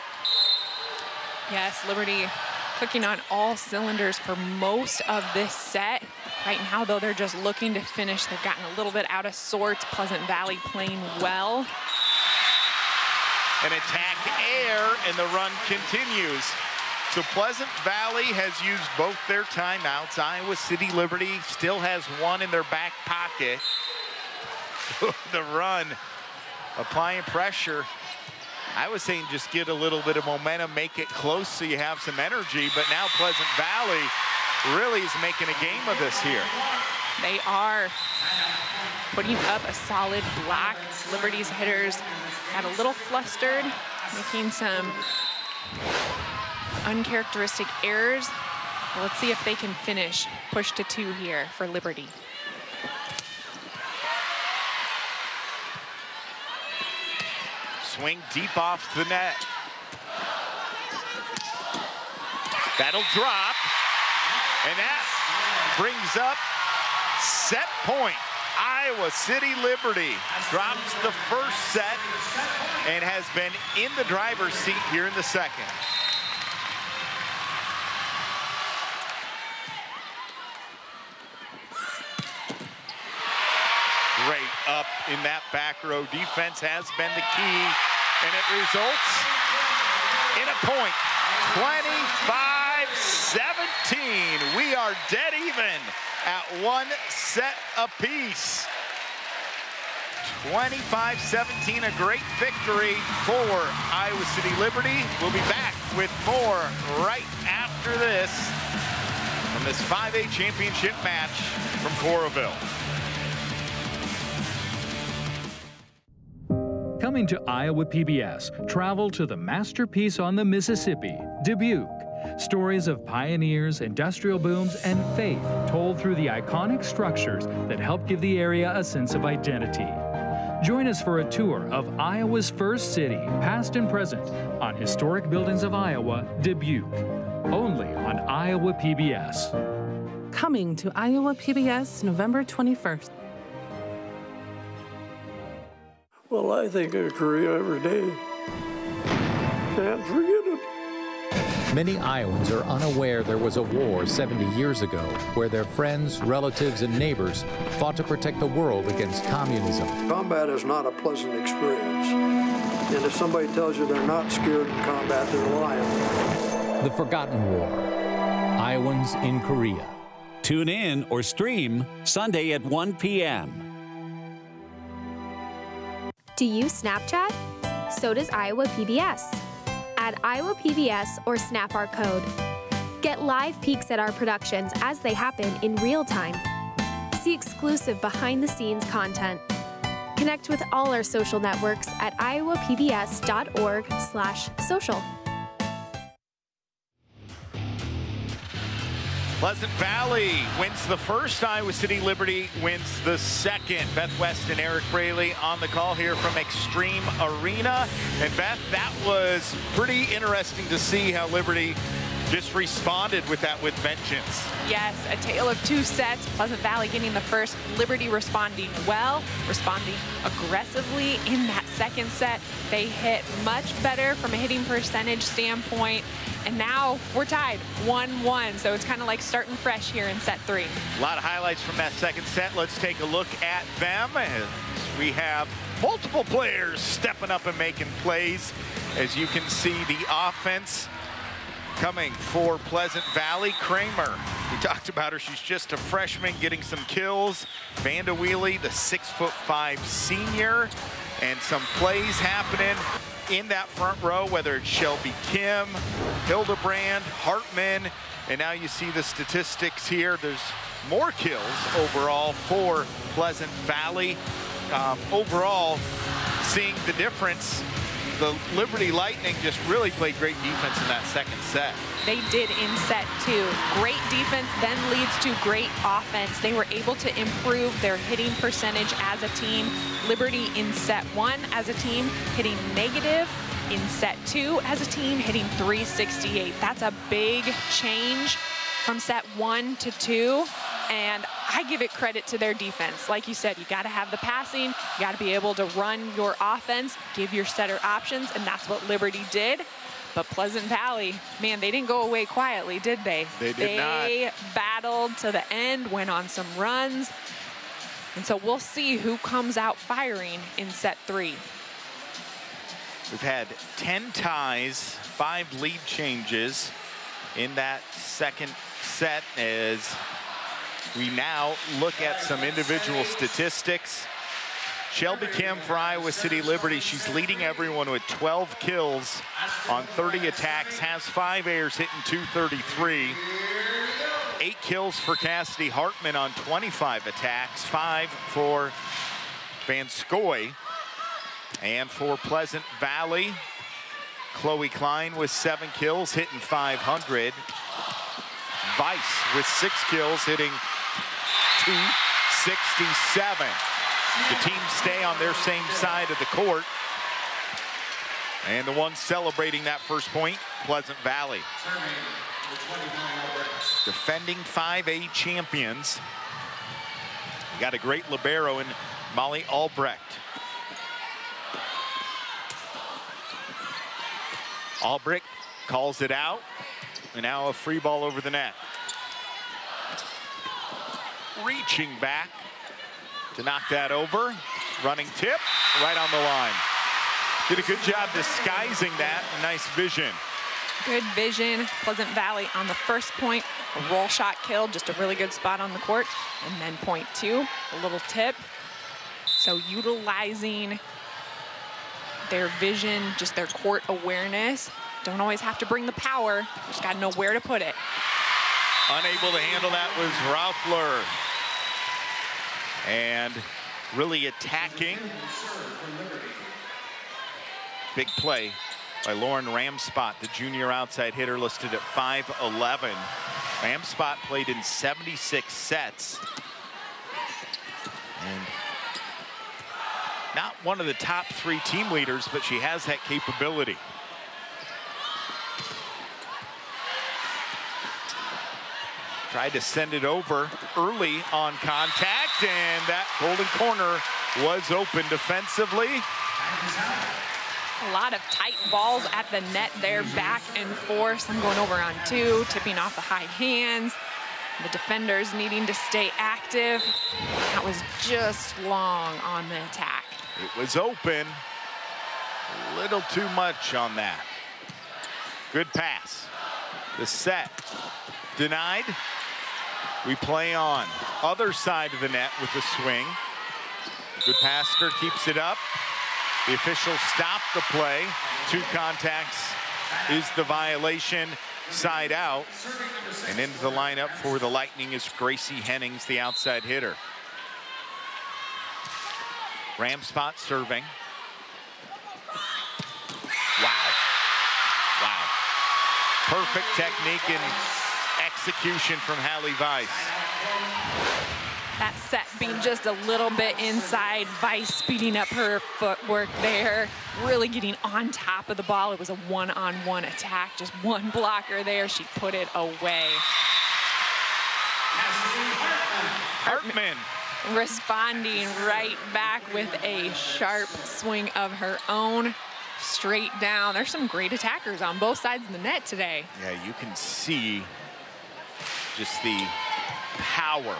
Yes, Liberty clicking on all cylinders for most of this set. Right now, though, they're just looking to finish. They've gotten a little bit out of sorts. Pleasant Valley playing well. An attack air, and the run continues. So Pleasant Valley has used both their timeouts. Iowa City Liberty still has one in their back pocket. The run, applying pressure. I was saying just get a little bit of momentum, make it close so you have some energy, but now Pleasant Valley really is making a game of this here. They are putting up a solid block. Liberty's hitters got a little flustered, making some uncharacteristic errors. Well, let's see if they can finish. Push to 2 here for Liberty. Swing deep off the net. That'll drop. And that brings up set point. Iowa City Liberty drops the first set and has been in the driver's seat here in the second. up in that back row. Defense has been the key, and it results in a point. 25-17. We are dead even at 1 set apiece. 25-17, a great victory for Iowa City Liberty. We'll be back with more right after this from this 5A championship match from Coralville. Coming to Iowa PBS, travel to the masterpiece on the Mississippi, Dubuque. Stories of pioneers, industrial booms, and faith told through the iconic structures that help give the area a sense of identity. Join us for a tour of Iowa's first city, past and present, on Historic Buildings of Iowa, Dubuque. Only on Iowa PBS. Coming to Iowa PBS November 21st. Well, I think of Korea every day. Can't forget it. Many Iowans are unaware there was a war 70 years ago where their friends, relatives, and neighbors fought to protect the world against communism. Combat is not a pleasant experience. And if somebody tells you they're not scared in combat, they're lying. The Forgotten War. Iowans in Korea. Tune in or stream Sunday at 1 p.m. Do you Snapchat? So does Iowa PBS. Add Iowa PBS or snap our code. Get live peeks at our productions as they happen in real time. See exclusive behind-the-scenes content. Connect with all our social networks at iowapbs.org/social. Pleasant Valley wins the first. Iowa City Liberty wins the second. Beth West and Eric Braley on the call here from Extreme Arena. And Beth, that was pretty interesting to see how Liberty just responded with that with vengeance. Yes, a tale of two sets. Pleasant Valley getting the first, Liberty responding well, responding aggressively in that second set. They hit much better from a hitting percentage standpoint. And now we're tied 1-1, so it's kind of like starting fresh here in set 3. A lot of highlights from that second set. Let's take a look at them. As we have multiple players stepping up and making plays. As you can see, the offense coming for Pleasant Valley. Kramer, we talked about her. She's just a freshman getting some kills. Vanda Wheely, the 6'5" senior, and some plays happening in that front row, whether it's Shelby Kim, Hildebrand, Hartman, and now you see the statistics here. There's more kills overall for Pleasant Valley. Overall, seeing the difference, the Liberty Lightning just really played great defense in that second set. They did in set 2. Great defense then leads to great offense. They were able to improve their hitting percentage as a team. Liberty in set 1 as a team hitting negative. In set 2 as a team hitting .368. That's a big change from set 1 to 2. And I give it credit to their defense. Like you said, you got to have the passing. You got to be able to run your offense, give your setter options, and that's what Liberty did. But Pleasant Valley, man, they didn't go away quietly, did they? They did not. They battled to the end, went on some runs. And so we'll see who comes out firing in set 3. We've had 10 ties, 5 lead changes in that second set as we now look at some individual statistics. Shelby Kim for Iowa City Liberty, she's leading everyone with 12 kills on 30 attacks, has 5 airs hitting .233. 8 kills for Cassidy Hartman on 25 attacks, 5 for Van Scoy. And for Pleasant Valley, Chloe Klein with 7 kills, hitting .500. Weiss with 6 kills, hitting .267. The teams stay on their same side of the court. And the one celebrating that first point, Pleasant Valley. Defending 5A champions. You got a great libero in Molly Albrecht. Albrecht calls it out, and now a free ball over the net. Reaching back to knock that over. Running tip, right on the line. Did a good job disguising that. Nice vision. Good vision. Pleasant Valley on the first point. A roll shot kill, just a really good spot on the court. And then point two, a little tip. So utilizing their vision, just their court awareness. Don't always have to bring the power. Just got to know where to put it. Unable to handle that was Raufler. And really attacking. Big play by Lauren Ramspot, the junior outside hitter listed at 5'11". Ramspot played in 76 sets. And not one of the top 3 team leaders, but she has that capability. Tried to send it over early on contact, and that golden corner was open defensively. A lot of tight balls at the net there, back and forth. Some going over on two, tipping off the high hands. The defenders needing to stay active. That was just long on the attack. It was open. A little too much on that. Good pass. The set denied. We play on. Other side of the net with the swing. Good passer keeps it up. The officials stop the play. 2 contacts is the violation. Side out. And into the lineup for the Lightning is Gracie Hennings, the outside hitter. Ramspot serving. Wow. Wow. Perfect technique and execution from Hallie Weiss. That set being just a little bit inside. Weiss speeding up her footwork there. Really getting on top of the ball. It was a one-on-one attack. Just one blocker there. She put it away. Hartman responding right back with a sharp swing of her own. Straight down. There's some great attackers on both sides of the net today. Yeah, you can see just the power.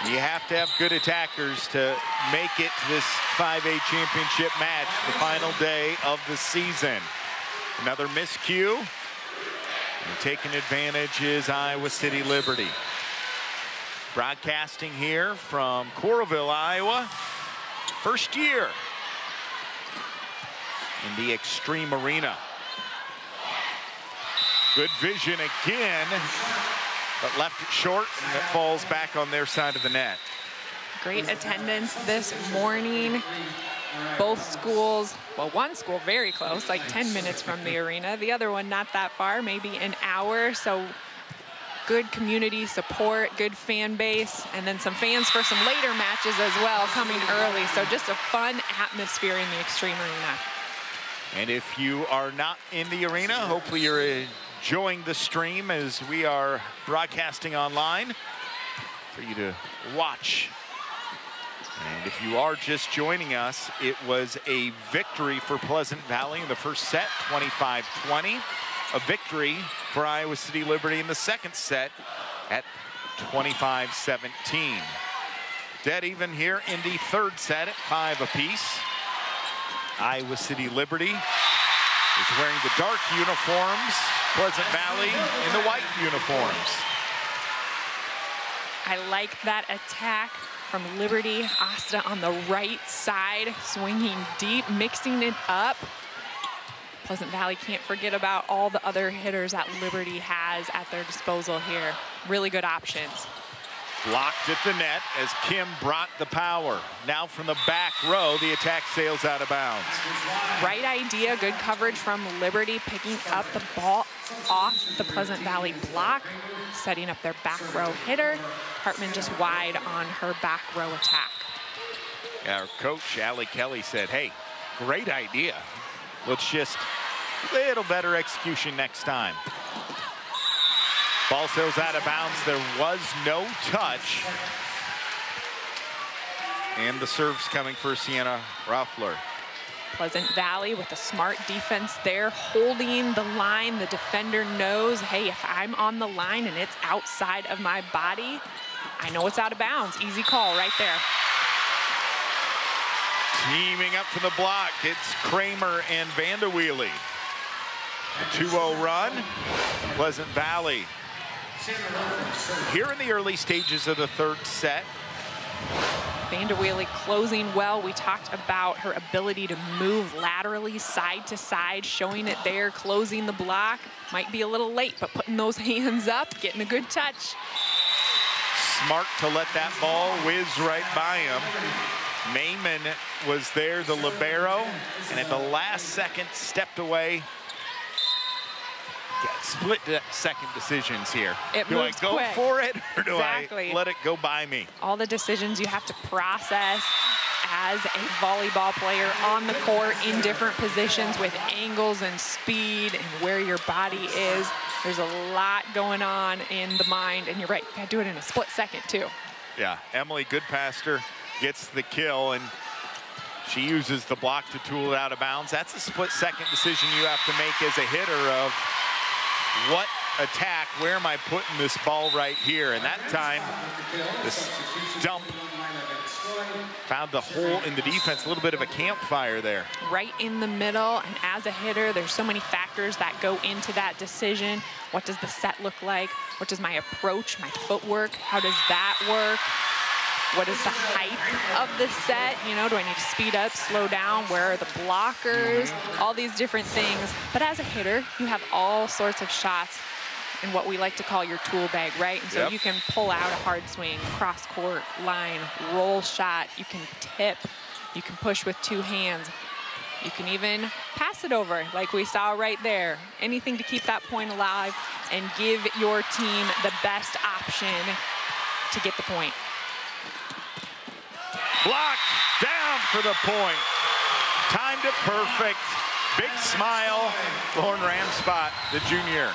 You have to have good attackers to make it to this 5A championship match, the final day of the season. Another miscue. And taking advantage is Iowa City Liberty. Broadcasting here from Coralville, Iowa. First year in the Extreme Arena. Good vision again, but left it short, and it falls back on their side of the net. Great attendance this morning. Both schools, well, one school very close, like 10 minutes from the arena. The other one not that far, maybe an hour. So good community support, good fan base, and then some fans for some later matches as well coming early. So just a fun atmosphere in the Extreme Arena. And if you are not in the arena, hopefully you're enjoying the stream as we are broadcasting online for you to watch. And if you are just joining us, it was a victory for Pleasant Valley in the first set, 25-20. A victory for Iowa City Liberty in the second set at 25-17. Dead even here in the third set at 5 apiece. Iowa City Liberty is wearing the dark uniforms. Pleasant Valley in the white uniforms. I like that attack from Liberty. Asta on the right side, swinging deep, mixing it up. Pleasant Valley can't forget about all the other hitters that Liberty has at their disposal here. Really good options. Blocked at the net as Kim brought the power. Now from the back row, the attack sails out of bounds. Right idea, good coverage from Liberty, picking up the ball off the Pleasant Valley block, setting up their back row hitter. Hartman just wide on her back row attack. Yeah, our coach, Allie Kelly, said, hey, great idea. Let's just a little better execution next time. Ball sails out of bounds. There was no touch. And the serve's coming for Sienna Raufler. Pleasant Valley with a smart defense there, holding the line. The defender knows, hey, if I'm on the line and it's outside of my body, I know it's out of bounds. Easy call right there. Teaming up for the block, it's Kramer and Vanderweely. A 2-0 run, Pleasant Valley. Here in the early stages of the third set. Vanderweely closing well. We talked about her ability to move laterally, side to side, showing it there, closing the block. Might be a little late, but putting those hands up, getting a good touch. Smart to let that ball whiz right by him. Mayman was there, the libero, and at the last second stepped away. Yeah, split second decisions here. Do I go quick. for it, or do Exactly. I let it go by me? All the decisions you have to process as a volleyball player on the court in different positions with angles and speed and where your body is. There's a lot going on in the mind, and you're right, you gotta do it in a split second too. Yeah, Emily Goodpaster gets the kill, and she uses the block to tool it out of bounds. That's a split second decision you have to make as a hitter of what attack, where am I putting this ball right here? And that time, this dump found the hole in the defense, a little bit of a campfire there. Right in the middle, and as a hitter, there's so many factors that go into that decision. What does the set look like? What does my approach, my footwork, how does that work? What is the height of the set? You know, do I need to speed up, slow down? Where are the blockers? All these different things. But as a hitter, you have all sorts of shots in what we like to call your tool bag, right? And so you can pull out a hard swing, cross court, line, roll shot. You can tip. You can push with two hands. You can even pass it over like we saw right there. Anything to keep that point alive and give your team the best option to get the point. Blocked down for the point. Timed it perfect. Big smile. Lauren Ramspot, the junior.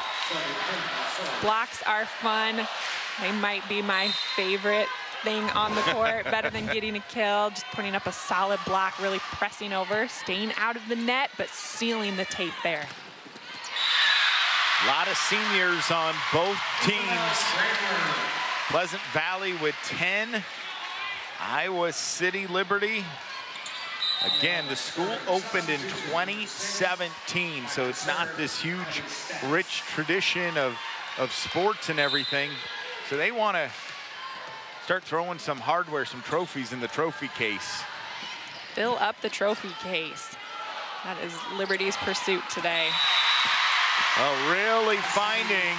Blocks are fun. They might be my favorite thing on the court. Better than getting a kill. Just putting up a solid block, really pressing over, staying out of the net, but sealing the tape there. A lot of seniors on both teams. Pleasant Valley with 10. Iowa City Liberty. Again, the school opened in 2017, so it's not this huge, rich tradition of sports and everything. So they want to start throwing some hardware, some trophies in the trophy case. Fill up the trophy case. That is Liberty's pursuit today. Well, really finding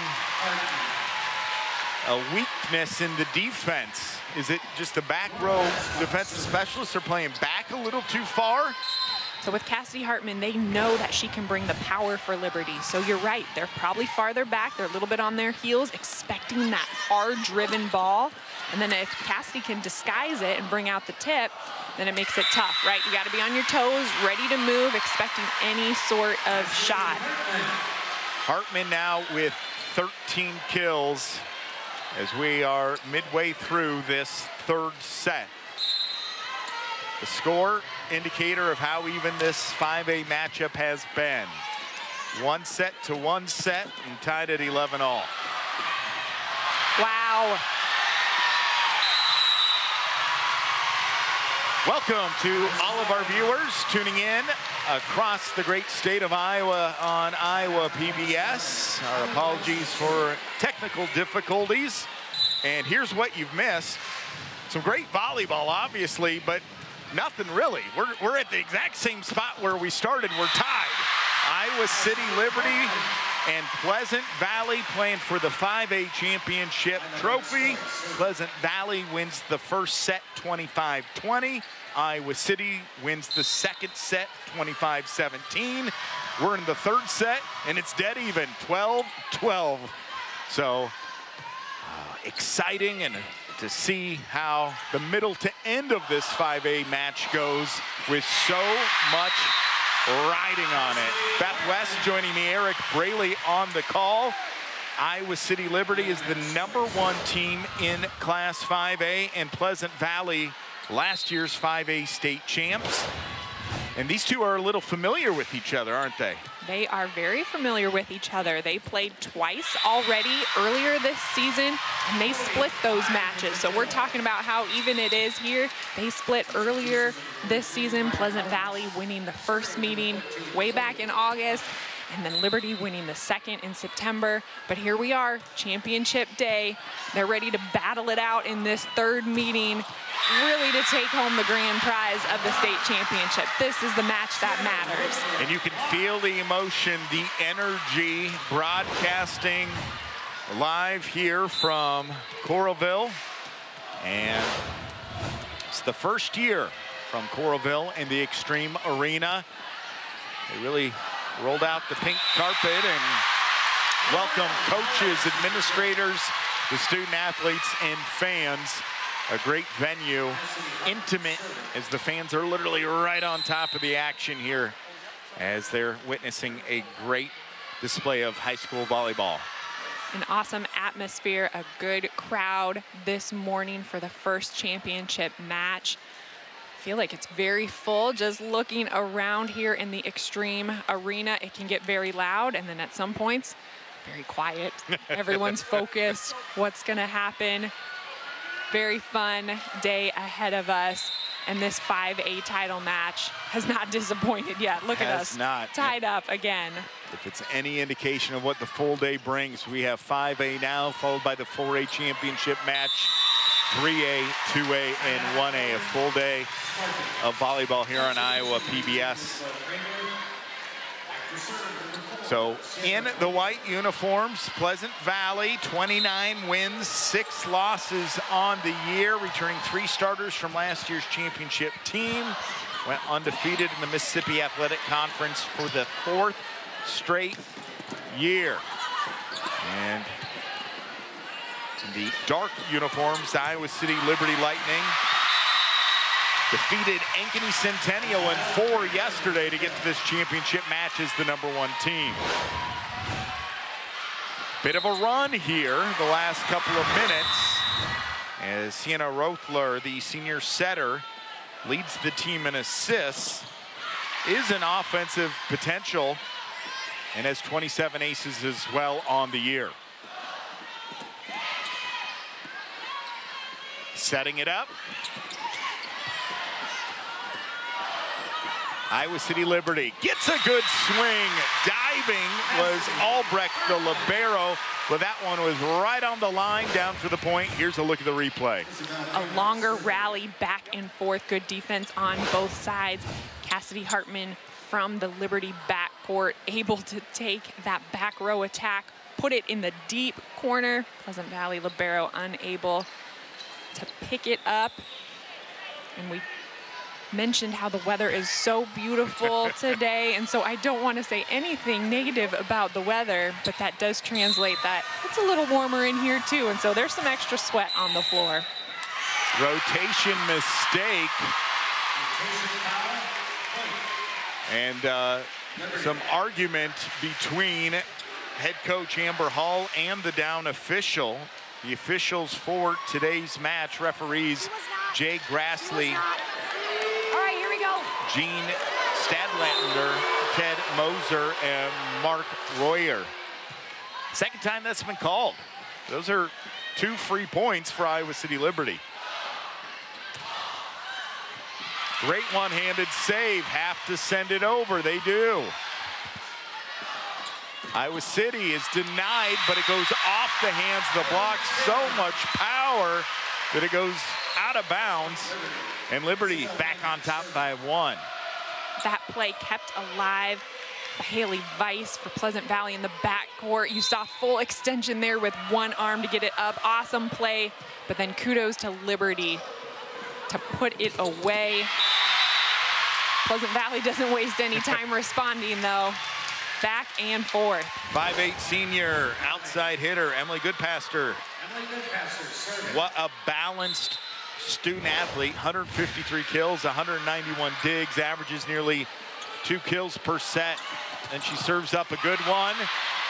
a weakness in the defense. Is it just the back row defensive specialists are playing back a little too far? So with Cassidy Hartman, they know that she can bring the power for Liberty. So you're right, they're probably farther back. They're a little bit on their heels, expecting that hard-driven ball. And then if Cassidy can disguise it and bring out the tip, then it makes it tough, right? You got to be on your toes, ready to move, expecting any sort of shot. Hartman now with 13 kills as we are midway through this third set. The score indicator of how even this 5A matchup has been. 1 set to 1 set and tied at 11 all. Wow. Welcome to all of our viewers tuning in across the great state of Iowa on Iowa PBS. Our apologies for technical difficulties. And here's what you've missed. Some great volleyball, obviously, but nothing really. We're at the exact same spot where we started. We're tied. Iowa City Liberty and Pleasant Valley playing for the 5A championship trophy. Pleasant Valley wins the first set 25-20. Iowa City wins the second set 25-17. We're in the third set and it's dead even, 12-12. So exciting, and to see how the middle to end of this 5A match goes with so much riding on it. Beth West joining me, Eric Braley on the call. Iowa City Liberty is the #1 team in Class 5A, and Pleasant Valley, last year's 5A state champs. And these two are a little familiar with each other, aren't they? They are very familiar with each other. They played twice already earlier this season, and they split those matches. So we're talking about how even it is here. They split earlier this season, Pleasant Valley winning the first meeting way back in August, and then Liberty winning the second in September. But here we are, championship day. They're ready to battle it out in this third meeting, really to take home the grand prize of the state championship. This is the match that matters. And you can feel the emotion, the energy, broadcasting live here from Coralville. And it's the first year from Coralville in the Extreme Arena. They really rolled out the pink carpet and welcome coaches, administrators, the student athletes, and fans. A great venue, intimate, as the fans are literally right on top of the action here as they're witnessing a great display of high school volleyball. An awesome atmosphere, a good crowd this morning for the first championship match. I feel like it's very full. Just looking around here in the Extreme Arena, it can get very loud, and then at some points, very quiet. Everyone's focused. What's gonna happen? Very fun day ahead of us, and this 5A title match has not disappointed yet. Look at us, tied up again. If it's any indication of what the full day brings, we have 5A now, followed by the 4A championship match, 3A, 2A, and 1A, a full day of volleyball here on Iowa PBS. So in the white uniforms, Pleasant Valley, 29 wins, 6 losses on the year, returning 3 starters from last year's championship team. Went undefeated in the Mississippi Athletic Conference for the 4th straight year. And in the dark uniforms, Iowa City Liberty Lightning defeated Ankeny Centennial in 4 yesterday to get to this championship match as the #1 team. Bit of a run here the last couple of minutes as Sienna Rothler, the senior setter, leads the team in assists, is an offensive potential, and has 27 aces as well on the year. Setting it up. Iowa City Liberty gets a good swing. Diving was Albrecht, the libero, but that one was right on the line down for the point. Here's a look at the replay. A longer rally back and forth, good defense on both sides. Cassidy Hartman from the Liberty backcourt, able to take that back row attack, put it in the deep corner. Pleasant Valley libero unable to pick it up. And we mentioned how the weather is so beautiful today, and so I don't want to say anything negative about the weather, but that does translate that it's a little warmer in here too, and so there's some extra sweat on the floor. Rotation mistake. And some argument between head coach Amber Hall and the down official. The officials for today's match, referees Jay Grassley, Gene Stadlander, Ted Moser, and Mark Royer. Second time that's been called. Those are 2 free points for Iowa City Liberty. Great one-handed save, have to send it over, they do. Iowa City is denied, but it goes off the hands of the block. So much power that it goes out of bounds. And Liberty back on top by 1. That play kept alive by Haley Weiss for Pleasant Valley in the backcourt. You saw full extension there with one arm to get it up. Awesome play, but then kudos to Liberty to put it away. Pleasant Valley doesn't waste any time responding though. Back and forth. 5'8" senior outside hitter, Emily Goodpaster. What a balanced student athlete, 153 kills, 191 digs, averages nearly 2 kills per set. And she serves up a good one,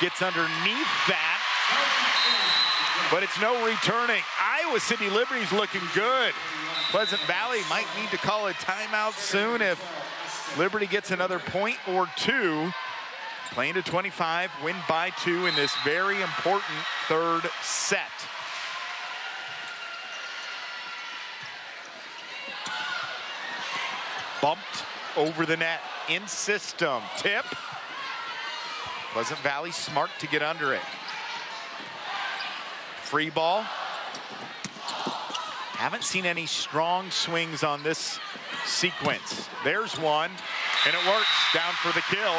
gets underneath that, but it's no returning. Iowa City Liberty's looking good. Pleasant Valley might need to call a timeout soon if Liberty gets another point or 2. playing to 25, win by 2 in this very important third set. Bumped over the net, in system, tip. Pleasant Valley smart to get under it. Free ball. Haven't seen any strong swings on this sequence. There's one, and it works. Down for the kill.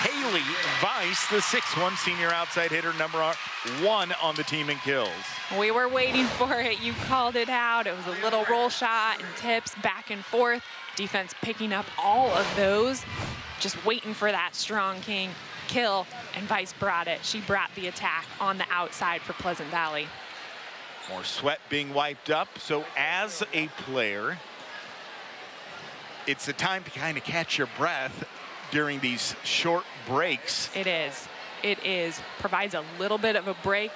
Haley Weiss, the 6'1" senior outside hitter, number 1 on the team in kills. We were waiting for it. You called it out. It was a little roll shot and tips back and forth. Defense picking up all of those, just waiting for that strong king kill, and Weiss brought it. She brought the attack on the outside for Pleasant Valley. More sweat being wiped up. So as a player, it's a time to kind of catch your breath during these short breaks. It is. It is. Provides a little bit of a break.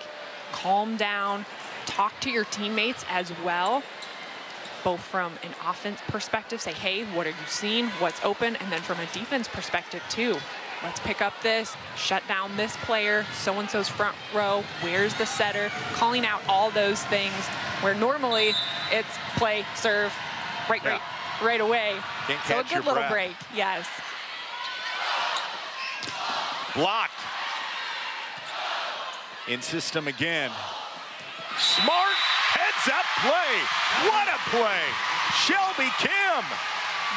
Calm down. Talk to your teammates as well, both from an offense perspective, say, hey, what are you seeing? What's open? And then from a defense perspective too. Let's pick up this, shut down this player, so-and-so's front row, where's the setter? Calling out all those things where normally it's play, serve, right away. Can't so a catch your good little breath. break, yes. Blocked. In system again. Smart heads-up play. What a play. Shelby Kim.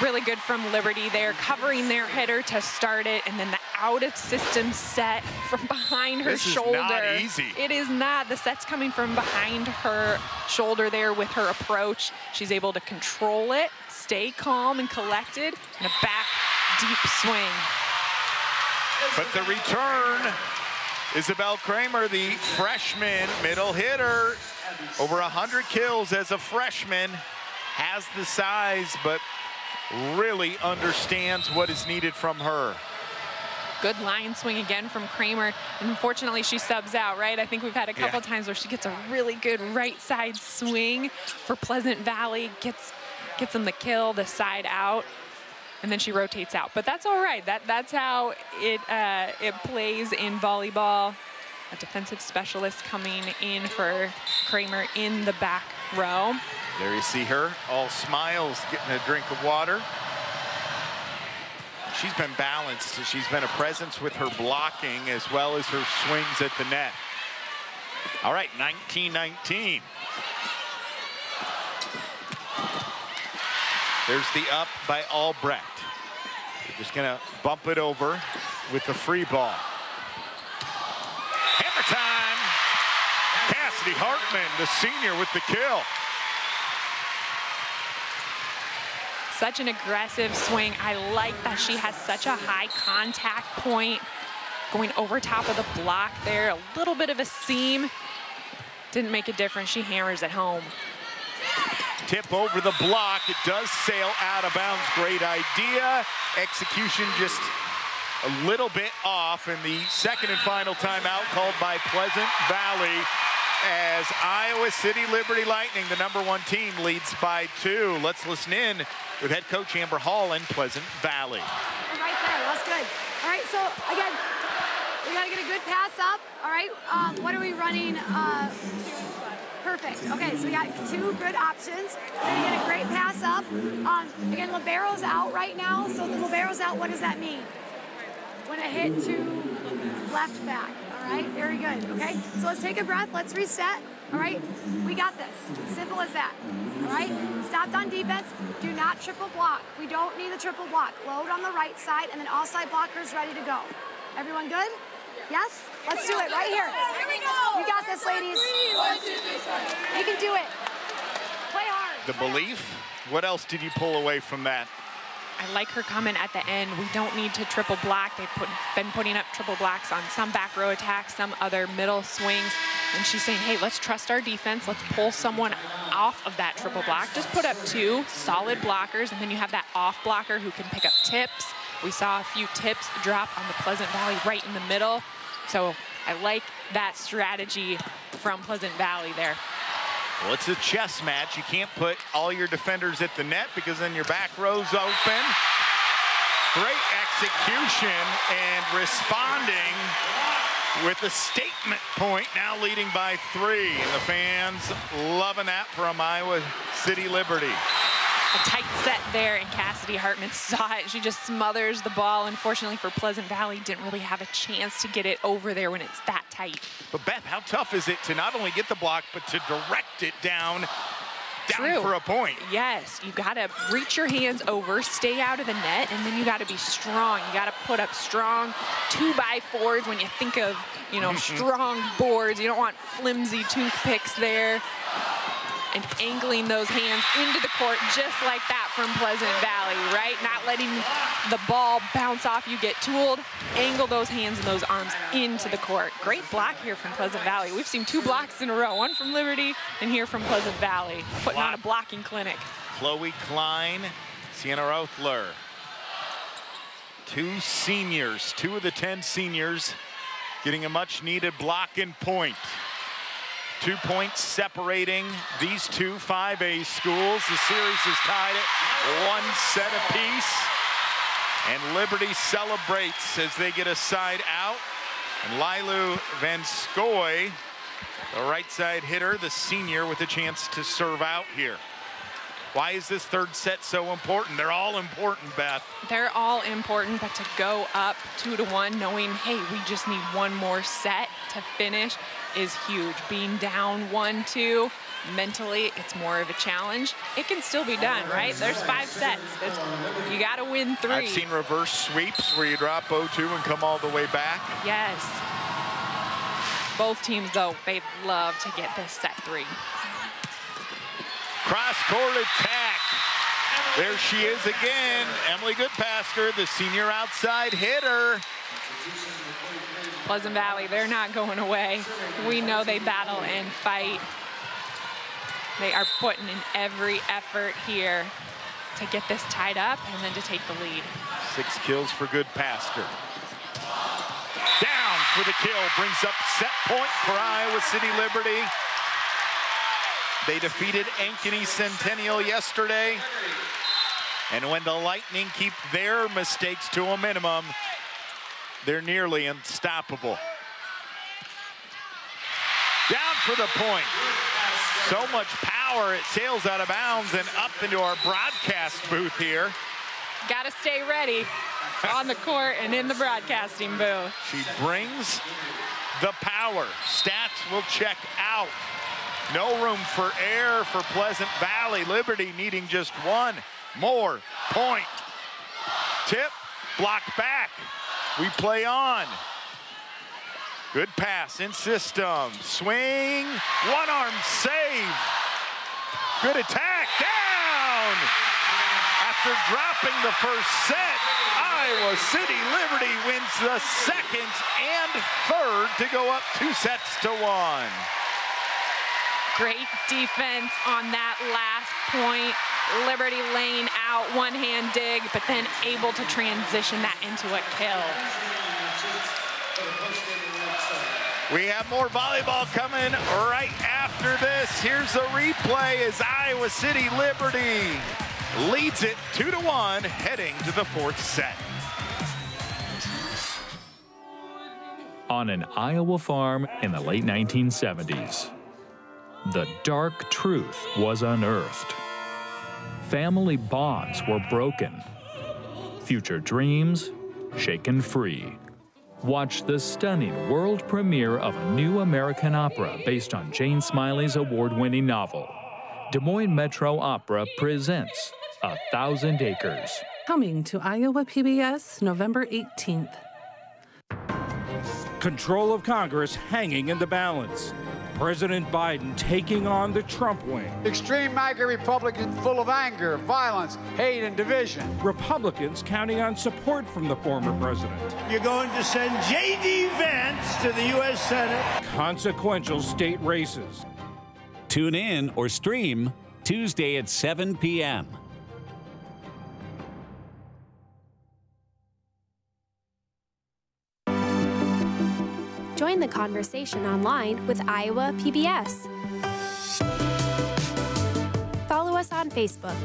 Really good from Liberty there, covering their hitter to start it, and then the out-of-system set from behind her shoulder. This is not easy. It is not. The set's coming from behind her shoulder there with her approach. She's able to control it, stay calm and collected, and a back deep swing. But the return, Isabel Kramer, the freshman middle hitter, over 100 kills as a freshman, has the size, but really understands what is needed from her. Good line swing again from Kramer. Unfortunately, she subs out, right? I think we've had a couple times where she gets a really good right side swing for Pleasant Valley, gets them the kill, the side out, and then she rotates out. But that's all right. That's how it plays in volleyball. A defensive specialist coming in for Kramer in the back row. There you see her, all smiles, getting a drink of water. She's been balanced. She's been a presence with her blocking as well as her swings at the net. All right, 19-19. There's the up by Albrecht. Just gonna bump it over with the free ball. Hammer time! Cassidy Hartman, the senior, with the kill. Such an aggressive swing. I like that she has such a high contact point, going over top of the block there. A little bit of a seam. Didn't make a difference. She hammers it home. Tip over the block. It does sail out of bounds. Great idea. Execution just a little bit off, and the second and final timeout called by Pleasant Valley as Iowa City Liberty Lightning, the #1 team, leads by 2. Let's listen in with head coach Amber Hall in Pleasant Valley. Right there, that's good. All right, so again, we gotta get a good pass up. All right, what are we running? Perfect. Okay, so we got 2 good options. We're gonna get a great pass up. Again, libero's out right now, so the libero's out. What does that mean? When I hit to left back. All right, very good. Okay, so let's take a breath. Let's reset. All right, we got this. Simple as that. All right, stopped on defense. Do not triple block. We don't need the triple block. Load on the right side, and then all side blockers ready to go. Everyone good? Yes? Let's do it right here. Here we go. You got this, ladies. 1, 2, 3, start. You can do it. Play hard. The belief. What else did you pull away from that? I like her comment at the end. We don't need to triple block. They've been putting up triple blocks on some back row attacks, some other middle swings. And she's saying, hey, let's trust our defense. Let's pull someone off of that triple block. Just put up 2 solid blockers, and then you have that off blocker who can pick up tips. We saw a few tips drop on the Pleasant Valley right in the middle. So I like that strategy from Pleasant Valley there. Well, it's a chess match. You can't put all your defenders at the net because then your back row's open. Great execution and responding with a statement point, now leading by 3. And the fans loving that from Iowa City Liberty. A tight set there, and Cassidy Hartman saw it. She just smothers the ball. Unfortunately for Pleasant Valley, didn't really have a chance to get it over there when it's that tight. But Beth, how tough is it to not only get the block, but to direct it down for a point? Yes, you gotta reach your hands over, stay out of the net, and then you gotta be strong. You gotta put up strong 2x4s when you think of, you know, strong boards. You don't want flimsy toothpicks there. And angling those hands into the court just like that from Pleasant Valley, right? Not letting the ball bounce off you, get tooled. Angle those hands and those arms into the court. Great block here from Pleasant Valley. We've seen 2 blocks in a row, one from Liberty and here from Pleasant Valley, putting on a blocking clinic. Chloe Klein, Sienna Rothler. 2 seniors, 2 of the 10 seniors getting a much needed block and point. 2 points separating these 2 5A schools. The series is tied at 1 set apiece. And Liberty celebrates as they get a side out. And Lilu Van Skoy, the right side hitter, the senior, with a chance to serve out here. Why is this 3rd set so important? They're all important, Beth. They're all important, but to go up 2-1, knowing, hey, we just need 1 more set to finish is huge. Being down 1-2, mentally, it's more of a challenge. It can still be done, right? There's 5 sets. You got to win 3. I've seen reverse sweeps where you drop 0-2 and come all the way back. Yes. Both teams, though, they'd love to get this set 3. Cross-court attack. There she is again. Emily Goodpaster, the senior outside hitter. Pleasant Valley, they're not going away. We know they battle and fight. They are putting in every effort here to get this tied up and then to take the lead. 6 kills for Goodpaster. Down for the kill, brings up set point for Iowa City Liberty. They defeated Ankeny Centennial yesterday. And when the Lightning keep their mistakes to a minimum, they're nearly unstoppable. Down for the point. So much power, it sails out of bounds and up into our broadcast booth here. Got to stay ready on the court and in the broadcasting booth. She brings the power. Stats will check out. No room for error for Pleasant Valley. Liberty needing just 1 more point. Tip, blocked back. We play on. Good pass in system. Swing, 1-arm save. Good attack, down. After dropping the first set, Iowa City Liberty wins the 2nd and 3rd to go up 2 sets to 1. Great defense on that last point. Liberty laying out, 1-hand dig, but then able to transition that into a kill. We have more volleyball coming right after this. Here's a replay as Iowa City Liberty leads it 2-1, heading to the 4th set. On an Iowa farm in the late 1970s, the dark truth was unearthed. Family bonds were broken. Future dreams shaken free. Watch the stunning world premiere of a new American opera based on Jane Smiley's award-winning novel. Des Moines Metro Opera presents 1,000 Acres. Coming to Iowa PBS November 18th. Control of Congress hanging in the balance. President Biden taking on the Trump wing. Extreme MAGA Republicans full of anger, violence, hate, and division. Republicans counting on support from the former president. You're going to send J.D. Vance to the U.S. Senate. Consequential state races. Tune in or stream Tuesday at 7 p.m. Join the conversation online with Iowa PBS. Follow us on Facebook.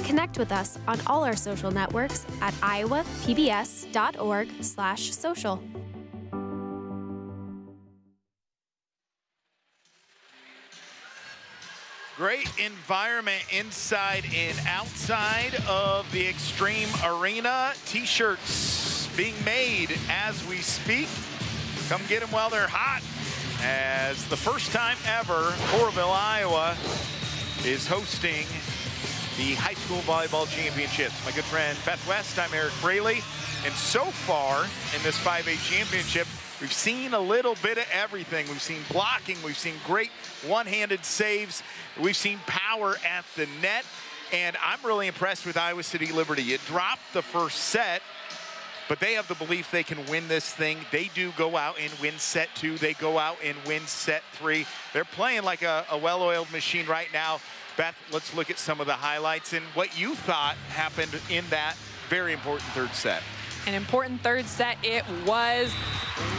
Connect with us on all our social networks at iowapbs.org/social. Great environment inside and outside of the Extreme Arena. T-shirts being made as we speak. Come get them while they're hot, as the first time ever Coralville, Iowa is hosting the high school volleyball championships. My good friend Beth West, I'm Eric Braley, and so far in this 5A championship, we've seen a little bit of everything. We've seen blocking, we've seen great one-handed saves, we've seen power at the net, and I'm really impressed with Iowa City Liberty. It dropped the first set, but they have the belief they can win this thing. They do go out and win set 2. They go out and win set 3. They're playing like a well-oiled machine right now. Beth, let's look at some of the highlights and what you thought happened in that very important third set. An important third set it was.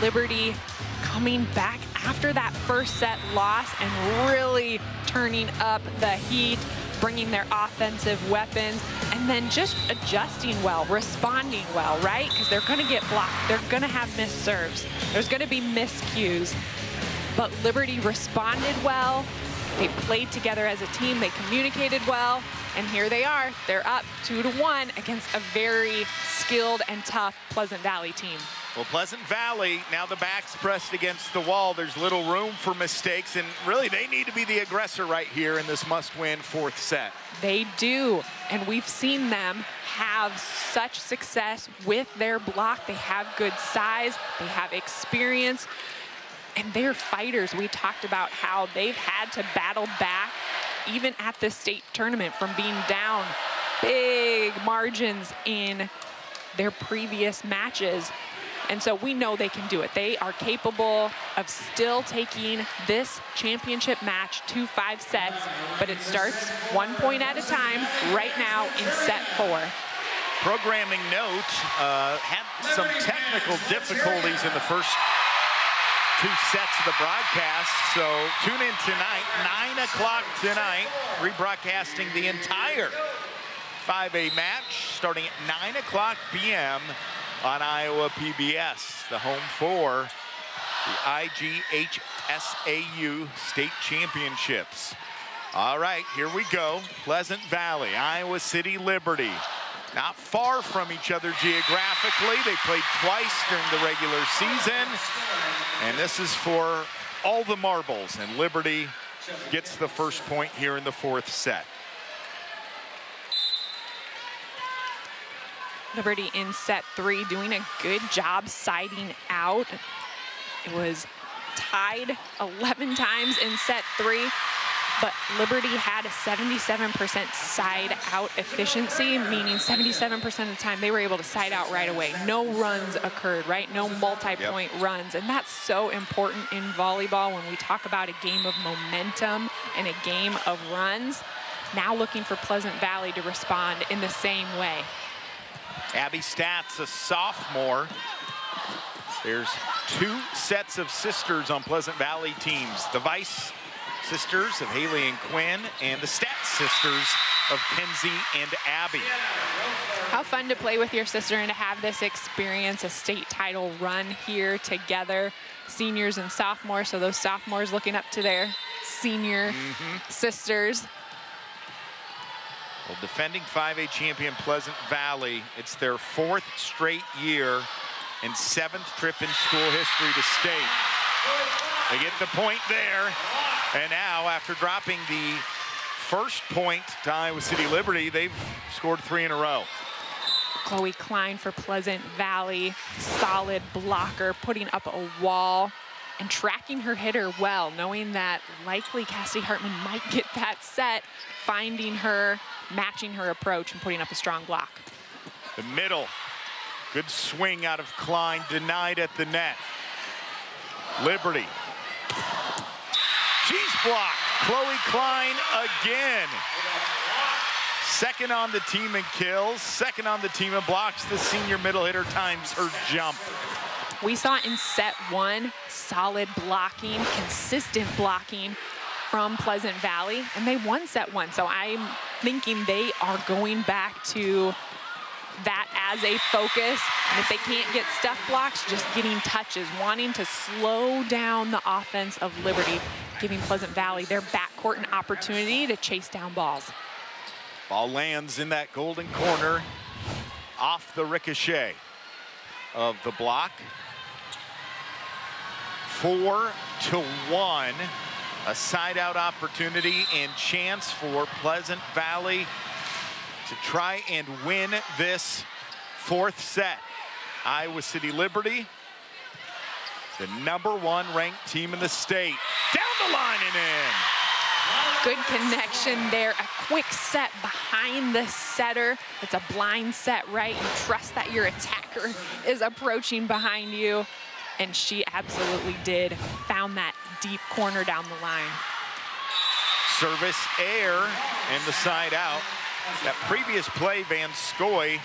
Liberty coming back after that first set loss and really turning up the heat, bringing their offensive weapons, and then just adjusting well, responding well, right? Because they're going to get blocked. They're going to have missed serves. There's going to be miscues. But Liberty responded well. They played together as a team. They communicated well. And here they are. They're up 2-1 against a very skilled and tough Pleasant Valley team. Well, Pleasant Valley, now the back's pressed against the wall. There's little room for mistakes, and really they need to be the aggressor right here in this must-win fourth set. They do, and we've seen them have such success with their block. They have good size, they have experience, and they're fighters. We talked about how they've had to battle back even at the state tournament from being down big margins in their previous matches. And so we know they can do it. They are capable of still taking this championship match to 5 sets, but it starts 1 point at a time right now in set 4. Programming note, had some technical difficulties in the first 2 sets of the broadcast, so tune in tonight, 9 o'clock tonight, rebroadcasting the entire 5A match starting at 9 o'clock p.m. on Iowa PBS, the home for the IGHSAU State Championships. All right, here we go. Pleasant Valley, Iowa City Liberty. Not far from each other geographically. They played twice during the regular season. And this is for all the marbles. And Liberty gets the first point here in the fourth set. Liberty in set 3 doing a good job siding out. It was tied 11 times in set 3, but Liberty had a 77% side out efficiency, meaning 77% of the time they were able to side out right away. No runs occurred, right? No multi-point runs, and that's so important in volleyball when we talk about a game of momentum and a game of runs. Now looking for Pleasant Valley to respond in the same way. Abby Statz, a sophomore. There's 2 sets of sisters on Pleasant Valley teams. The Vice sisters of Haley and Quinn, and the Statz sisters of Kenzie and Abby. How fun to play with your sister and to have this experience, a state title run here together. Seniors and sophomores, so those sophomores looking up to their senior sisters. Well, defending 5A champion Pleasant Valley, it's their 4th straight year and 7th trip in school history to state. They get the point there, and now after dropping the first point to Iowa City Liberty, they've scored 3 in a row. Chloe Klein for Pleasant Valley, solid blocker, putting up a wall and tracking her hitter well, knowing that likely Cassidy Hartman might get that set, finding her, matching her approach, and putting up a strong block. The middle, good swing out of Klein, denied at the net. Liberty. She's blocked. Chloe Klein again. Second on the team in kills, second on the team in blocks. The senior middle hitter times her jump. We saw in set 1, solid blocking, consistent blocking from Pleasant Valley, and they won set one. So I'm thinking they are going back to that as a focus. And if they can't get stuff blocks, just getting touches, wanting to slow down the offense of Liberty, giving Pleasant Valley their backcourt an opportunity to chase down balls. Ball lands in that golden corner off the ricochet of the block. 4-1, a side out opportunity and chance for Pleasant Valley to try and win this fourth set. Iowa City Liberty, the #1 ranked team in the state. Down the line and in. Good connection there, a quick set behind the setter. It's a blind set, right? You trust that your attacker is approaching behind you, and she absolutely did. Found that deep corner down the line. Service air and the side out. That previous play, Van Scoy,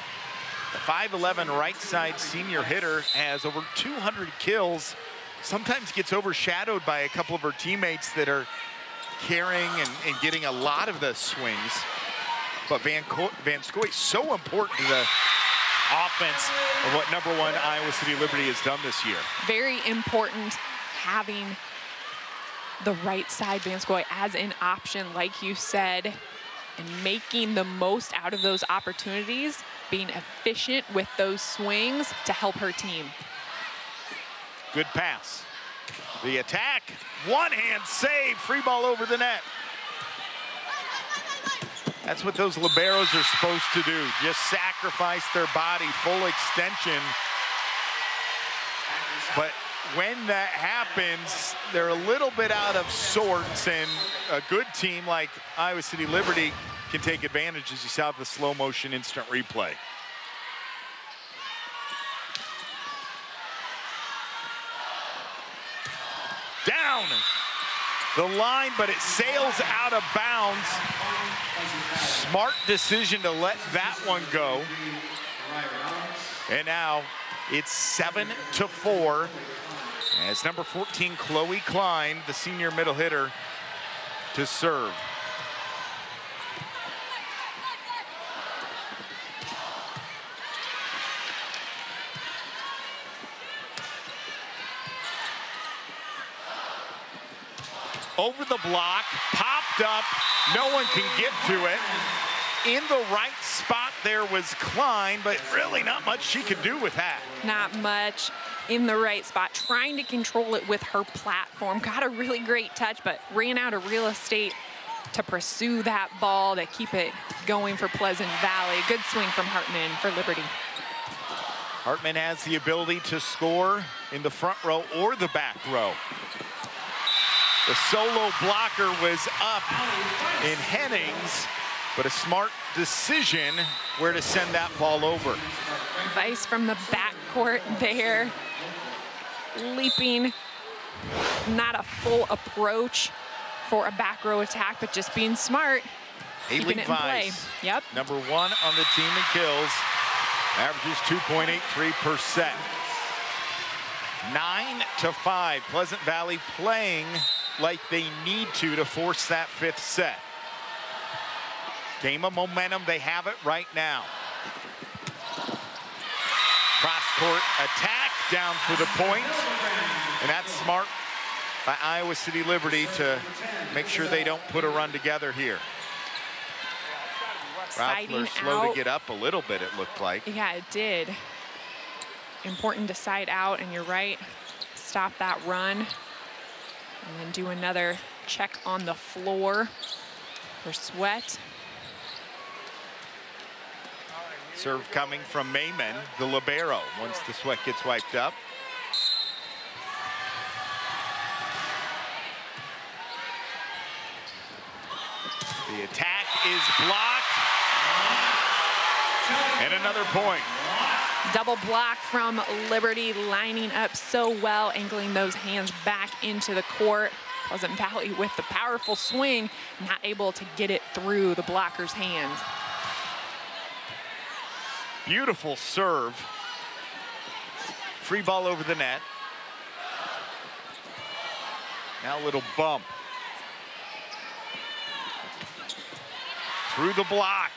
the 5'11" right side senior hitter, has over 200 kills. Sometimes gets overshadowed by a couple of her teammates that are carrying and getting a lot of the swings. But Van Scoy is so important to the offense of what #1 Iowa City Liberty has done this year. Very important having the right side Van Scoy as an option, like you said, and making the most out of those opportunities, being efficient with those swings to help her team. Good pass. The attack, one-hand save, free ball over the net. That's what those liberos are supposed to do, just sacrifice their body, full extension. But when that happens, they're a little bit out of sorts, and a good team like Iowa City Liberty can take advantage, as you saw the slow motion instant replay. Down the line, but it sails out of bounds. Smart decision to let that one go. And now it's 7-4 as number 14, Chloe Klein, the senior middle hitter, to serve. Over the block, popped up, no one can get to it. In the right spot there was Klein, but really not much she could do with that. Not much in the right spot, trying to control it with her platform. Got a really great touch, but ran out of real estate to pursue that ball, to keep it going for Pleasant Valley. Good swing from Hartman for Liberty. Hartman has the ability to score in the front row or the back row. The solo blocker was up in Hennings, but a smart decision where to send that ball over. Vice from the backcourt there. Leaping, not a full approach for a back row attack, but just being smart. Keeping it in play. Yep. #1 on the team in kills. Averages 2.83%. 9-5. Pleasant Valley playing like they need to force that fifth set. Game of momentum, they have it right now. Cross-court attack, down for the point. And that's smart by Iowa City Liberty to make sure they don't put a run together here. Raffler slow to get up a little bit, it looked like. Yeah, it did. Important to side out, and you're right. Stop that run. And then do another check on the floor for Sweat. Serve coming from Mayman, the libero, once the Sweat gets wiped up. The attack is blocked. And another point. Double block from Liberty, lining up so well, angling those hands back into the court. Pleasant Valley with the powerful swing, not able to get it through the blocker's hands. Beautiful serve. Free ball over the net. Now a little bump. through the block.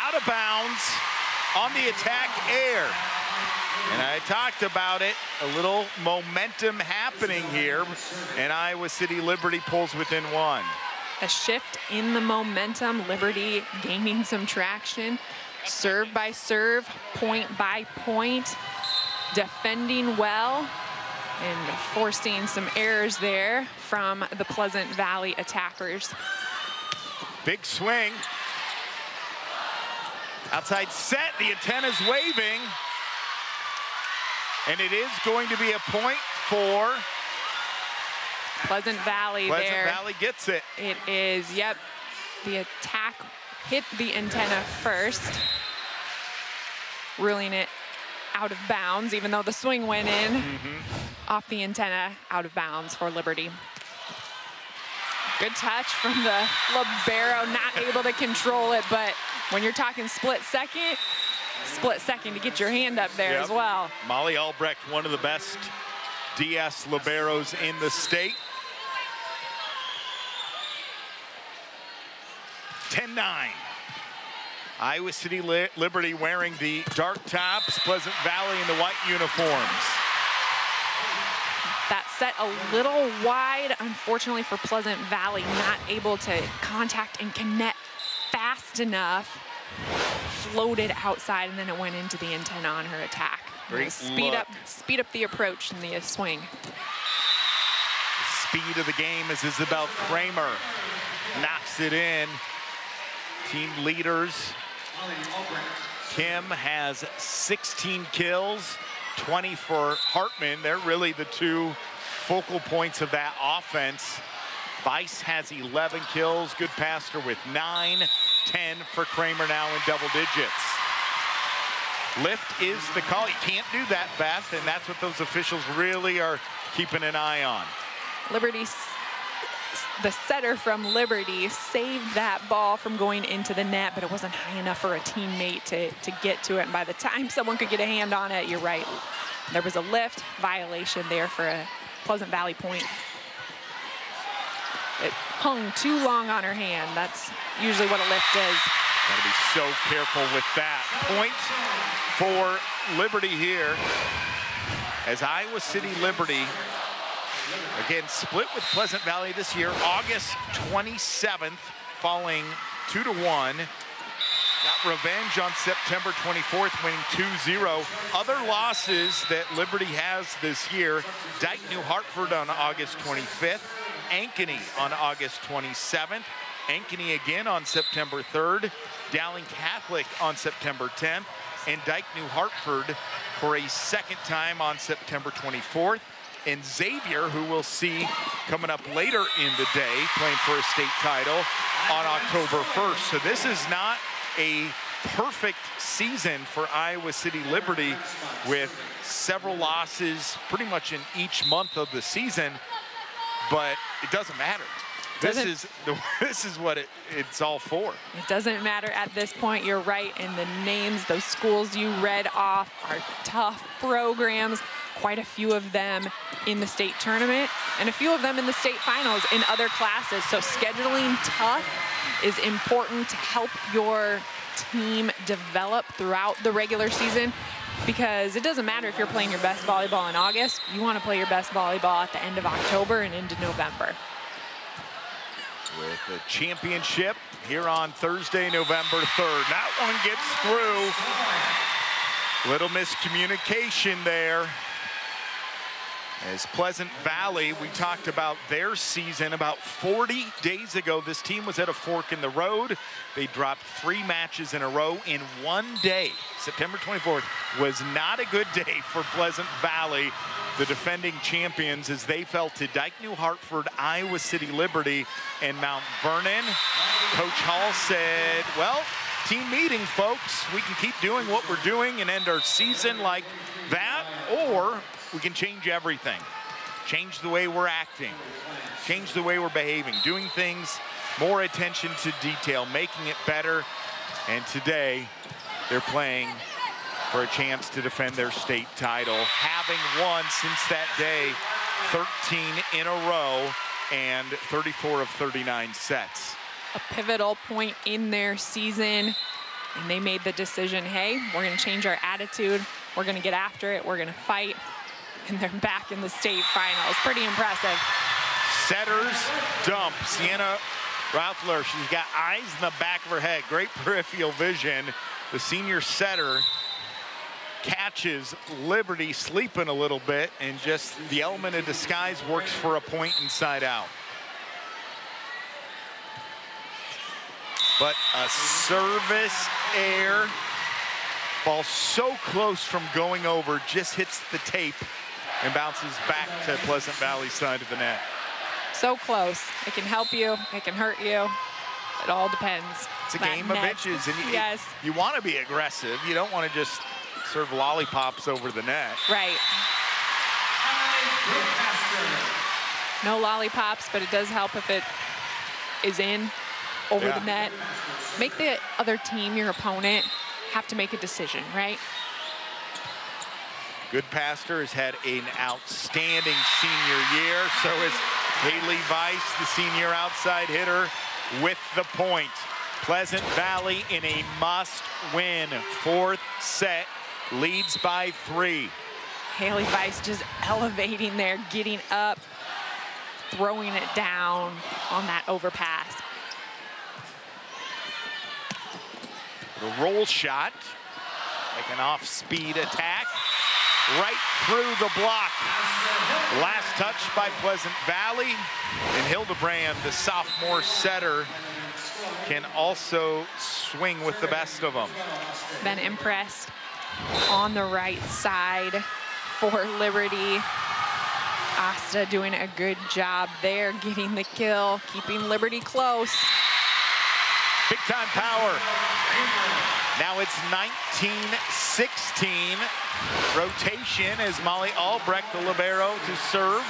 Out of bounds on the attack air. And I talked about it, a little momentum happening here, and Iowa City Liberty pulls within one. A shift in the momentum, Liberty gaining some traction, serve by serve, point by point, defending well, and forcing some errors there from the Pleasant Valley attackers. Big swing. Outside set, the antenna's waving. And it is going to be a point for Pleasant Valley there. Pleasant Valley gets it. It is, yep. The attack hit the antenna first, ruling it out of bounds, even though the swing went in. Off the antenna, out of bounds for Liberty. Good touch from the libero, not able to control it, but when you're talking split second to get your hand up there as well. Molly Albrecht, one of the best DS liberos in the state. 10-9. Iowa City Liberty wearing the dark tops, Pleasant Valley in the white uniforms. That set a little wide, unfortunately for Pleasant Valley, not able to contact and connect fast enough. Floated outside, and then it went into the antenna on her attack. Great speed up the approach in the swing. The speed of the game as Isabel Kramer knocks it in. Team leaders. Kim has 16 kills, 20 for Hartman. They're really the two focal points of that offense. Weiss has 11 kills, good passer with 9. 10 for Kramer now in double digits. Lift is the call. You can't do that, Beth, and that's what those officials really are keeping an eye on. Liberty, the setter from Liberty saved that ball from going into the net, but it wasn't high enough for a teammate to get to it. And by the time someone could get a hand on it, you're right. There was a lift violation there for a Pleasant Valley point. It hung too long on her hand. That's usually what a lift is. Gotta be so careful with that. Point for Liberty here as Iowa City Liberty, again, split with Pleasant Valley this year, August 27th, falling 2-1. Got revenge on September 24th, winning 2-0. Other losses that Liberty has this year, Dike New Hartford on August 25th, Ankeny on August 27th, Ankeny again on September 3rd, Dowling Catholic on September 10th, and Dike New Hartford for a second time on September 24th, and Xavier, who we'll see coming up later in the day, playing for a state title on October 1st. So this is not a perfect season for Iowa City Liberty with several losses pretty much in each month of the season. But it doesn't matter. This is what it's all for. It doesn't matter at this point. You're right. And the names, those schools you read off are tough programs. Quite a few of them in the state tournament and a few of them in the state finals in other classes. So scheduling tough is important to help your team develop throughout the regular season, because it doesn't matter if you're playing your best volleyball in August. You want to play your best volleyball at the end of October and into November. With the championship here on Thursday, November 3rd. That one gets through. Little miscommunication there. As Pleasant Valley, we talked about their season about 40 days ago. This team was at a fork in the road. They dropped 3 matches in a row in one day. September 24th was not a good day for Pleasant Valley, the defending champions, as they fell to Dike New Hartford, Iowa City Liberty, and Mount Vernon. Coach Hall said, well, team meeting, folks. We can keep doing what we're doing and end our season like that, or we can change everything. Change the way we're acting. Change the way we're behaving. Doing things, more attention to detail, making it better. And today, they're playing for a chance to defend their state title, having won since that day 13 in a row and 34 of 39 sets. A pivotal point in their season, and they made the decision, hey, we're going to change our attitude, we're going to get after it, we're going to fight, and they're back in the state finals. Pretty impressive. Setters dump. Sienna Rautler, she's got eyes in the back of her head, great peripheral vision. The senior setter catches Liberty sleeping a little bit, and just the element of disguise works for a point inside out. But a service air ball so close from going over, just hits the tape and bounces back to Pleasant Valley side of the net. So close. It can help you, it can hurt you. It all depends. It's a game of inches, and yes, you want to be aggressive. You don't want to just serve lollipops over the net. Right. No lollipops, but it does help if it is in over the net. Make the other team, your opponent, have to make a decision, right? Goodpaster has had an outstanding senior year. So is Haley Weiss, the senior outside hitter, with the point. Pleasant Valley in a must-win. Fourth set, leads by 3. Haley Weiss just elevating there, getting up, throwing it down on that overpass. The roll shot, like an off-speed attack, right through the block. Last touch by Pleasant Valley, and Hildebrand, the sophomore setter, can also swing with the best of them. Been impressed on the right side for Liberty. Asta doing a good job there, getting the kill, keeping Liberty close. Big time power. Now it's 19-16. Rotation as Molly Albrecht, the libero, to serve.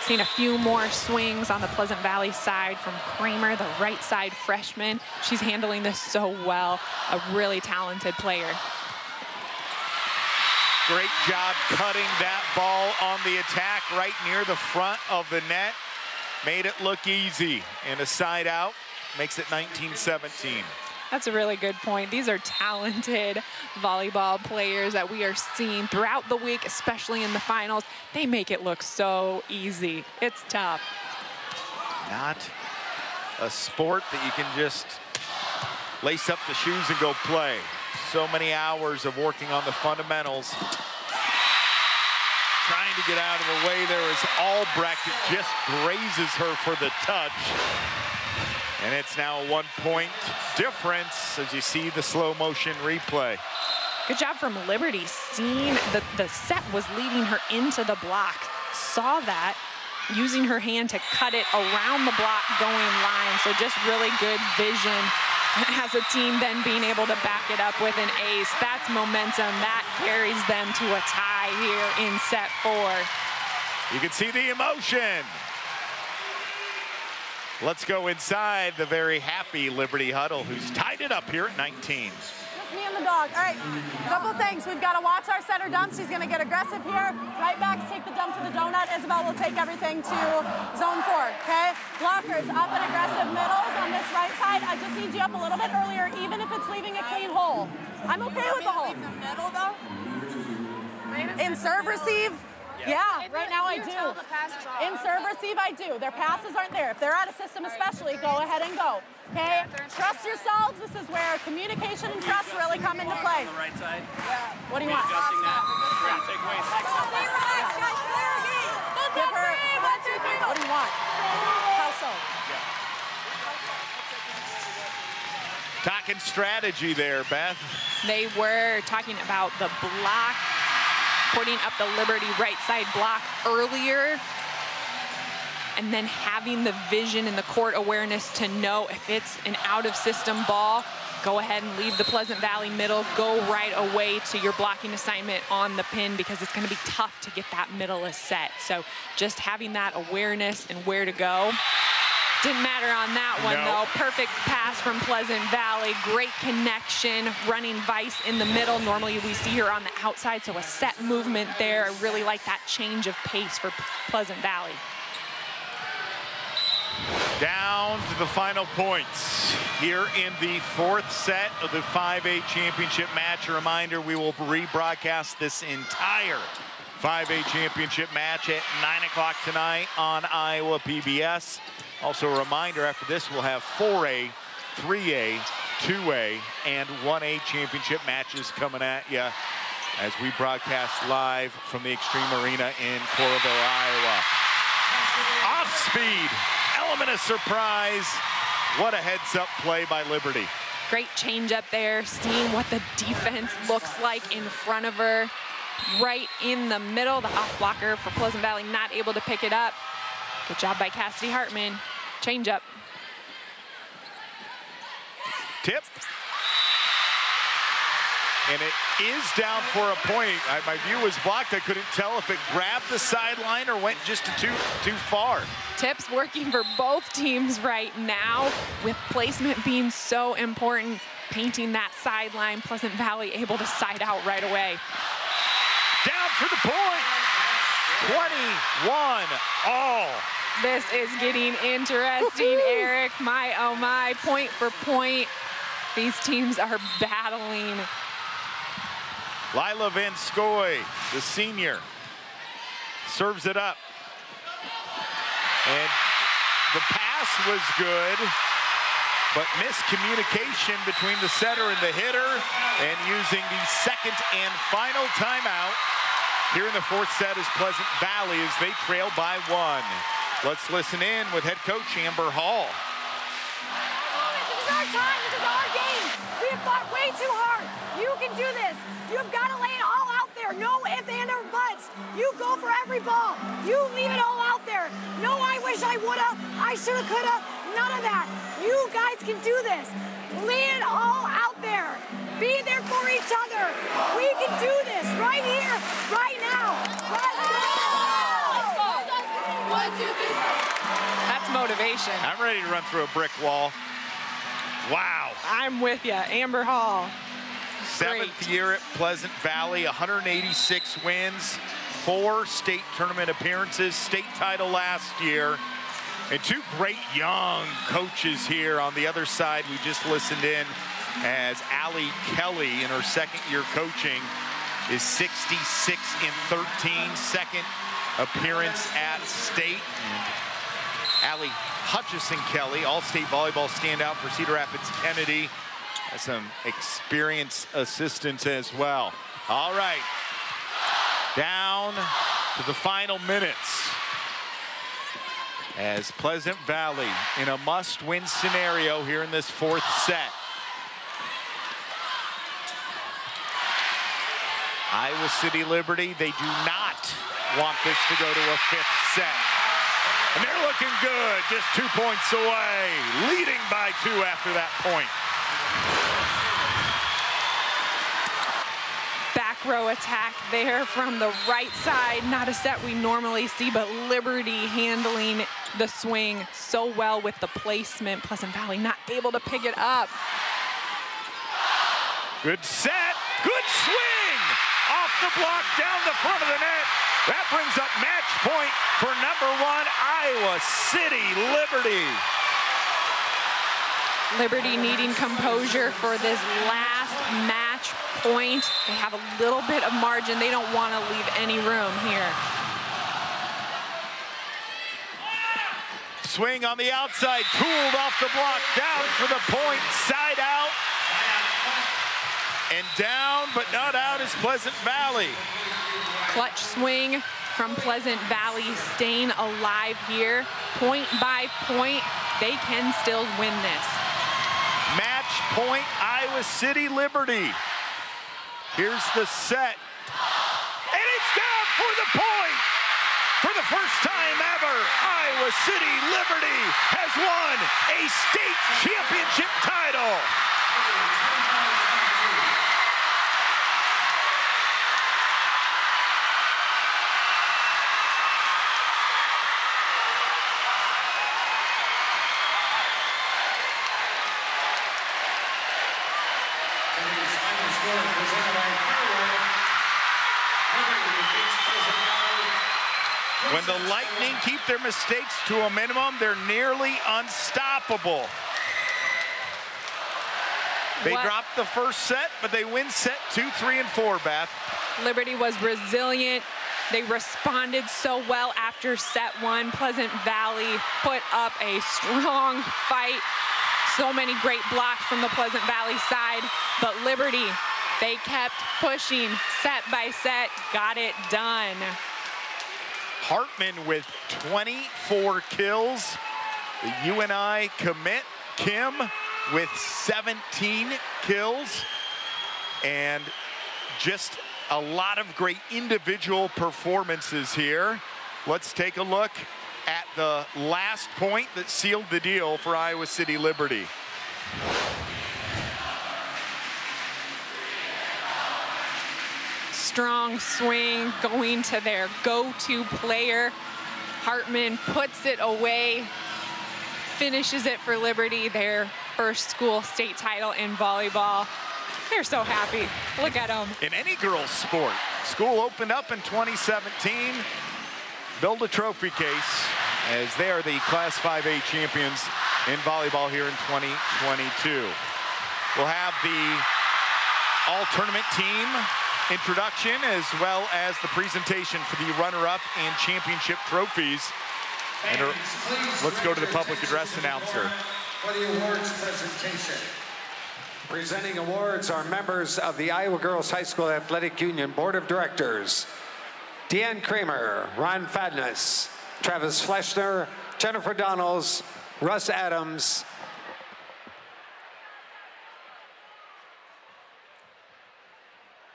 Seen a few more swings on the Pleasant Valley side from Kramer, the right side freshman. She's handling this so well. A really talented player. Great job cutting that ball on the attack right near the front of the net. Made it look easy, and a side out makes it 19-17. That's a really good point. These are talented volleyball players that we are seeing throughout the week, especially in the finals. They make it look so easy. It's tough. Not a sport that you can just lace up the shoes and go play. So many hours of working on the fundamentals. Trying to get out of the way there is Albrecht. It just grazes her for the touch. And it's now a 1-point difference as you see the slow motion replay. Good job from Liberty, seeing the set was leading her into the block. Saw that, using her hand to cut it around the block going line. So just really good vision as a team, then being able to back it up with an ace. That's momentum. That carries them to a tie here in set 4. You can see the emotion. Let's go inside the very happy Liberty huddle, who's tied it up here at 19. Just me and the dog. All right, a couple things. We've got to watch our setter dump. She's going to get aggressive here. Right backs take the dump to the donut. Isabel will take everything to zone 4, okay? Blockers up and aggressive middles on this right side. I just need you up a little bit earlier, even if it's leaving a clean hole. I'm okay with the hole. Leave the middle, though? In serve receive? Yeah, right now I do. In serve receive, I do. Their passes aren't there. If they're out of system especially, go ahead and go. Okay? Trust yourselves. This is where communication and trust really come into play. On the right side. What do you want? Adjusting that. Take away 6. Give her 1, 2, 3. What do you want? How so? Talking strategy there, Beth. They were talking about the block, putting up the Liberty right side block earlier, and then having the vision and the court awareness to know if it's an out-of-system ball, go ahead and leave the Pleasant Valley middle, go right away to your blocking assignment on the pin, because it's going to be tough to get that middle set. So just having that awareness and where to go. Didn't matter on that one, though. Perfect pass from Pleasant Valley. Great connection, running Vice in the middle. Normally we see her on the outside, so a set movement there. I really like that change of pace for Pleasant Valley. Down to the final points here in the fourth set of the 5A championship match. A reminder, we will rebroadcast this entire 5A championship match at 9 o'clock tonight on Iowa PBS. Also a reminder, after this we'll have 4A, 3A, 2A, and 1A championship matches coming at you as we broadcast live from the Extreme Arena in Coralville, Iowa. Off speed, element of surprise. What a heads-up play by Liberty. Great change up there, seeing what the defense looks like in front of her. Right in the middle, the off blocker for Pleasant Valley not able to pick it up. Good job by Cassidy Hartman. Change up. Tip. And it is down for a point. My view was blocked. I couldn't tell if it grabbed the sideline or went just too far. Tips working for both teams right now, with placement being so important, painting that sideline. Pleasant Valley able to side out right away. Down for the point. 21 all. This is getting interesting, Eric. My, oh my, point for point. These teams are battling. Lila Van Scoy, the senior, serves it up. And the pass was good, but miscommunication between the setter and the hitter, and using the second and final timeout here in the fourth set is Pleasant Valley as they trail by 1. Let's listen in with head coach Amber Hall. This is our time. This is our game. We have fought way too hard. You can do this. You've got to lay it all out there. No ifs, and or buts. You go for every ball. You leave it all out there. No, I wish I woulda. I shoulda, coulda. None of that. You guys can do this. Lay it all out there. Be there for each other. We can do this right here, right now. Let's go! That's motivation. I'm ready to run through a brick wall. Wow. I'm with you, Amber Hall. Seventh year at Pleasant Valley, 186 wins, 4 state tournament appearances, state title last year, and 2 great young coaches here on the other side. We just listened in as Allie Kelly in her second year coaching is 66 in 13, second appearance at state. And Allie Hutchison Kelly, all-state volleyball standout for Cedar Rapids Kennedy. Has some experienced assistants as well. All right, down to the final minutes as Pleasant Valley in a must-win scenario here in this fourth set. Iowa City Liberty, they do not want this to go to a 5th set. And they're looking good, just 2 points away, leading by 2 after that point. Back row attack there from the right side. Not a set we normally see, but Liberty handling the swing so well with the placement. Pleasant Valley not able to pick it up. Good set, good swing! Off the block, down the front of the net. That brings up match point for #1, Iowa City Liberty. Liberty needing composure for this last match point. They have a little bit of margin. They don't want to leave any room here. Swing on the outside, cooled off the block, down for the point, side out. And down, but not out, is Pleasant Valley. Clutch swing from Pleasant Valley, staying alive here. Point by point, they can still win this. Match point, Iowa City Liberty. Here's the set. And it's down for the point. For the first time ever, Iowa City Liberty has won a state championship title. When the Lightning keep their mistakes to a minimum, they're nearly unstoppable. They dropped the first set, but they win set 2, 3, and 4, Beth. Liberty was resilient. They responded so well after set 1. Pleasant Valley put up a strong fight. So many great blocks from the Pleasant Valley side, but Liberty, they kept pushing set by set, got it done. Hartman with 24 kills. The UNI commit, Kim, with 17 kills. And just a lot of great individual performances here. Let's take a look at the last point that sealed the deal for Iowa City Liberty. Strong swing going to their go-to player. Hartman puts it away, finishes it for Liberty, their first school state title in volleyball. They're so happy. Look at them. In any girls' sport, school opened up in 2017. Build a trophy case, as they are the Class 5A champions in volleyball here in 2022. We'll have the all-tournament team introduction, as well as the presentation for the runner-up and championship trophies. And let's go to the public address announcer. For the awards presentation. Presenting awards are members of the Iowa Girls High School Athletic Union Board of Directors. Deanne Kramer, Ron Fadness, Travis Fleshner, Jennifer Donalds, Russ Adams,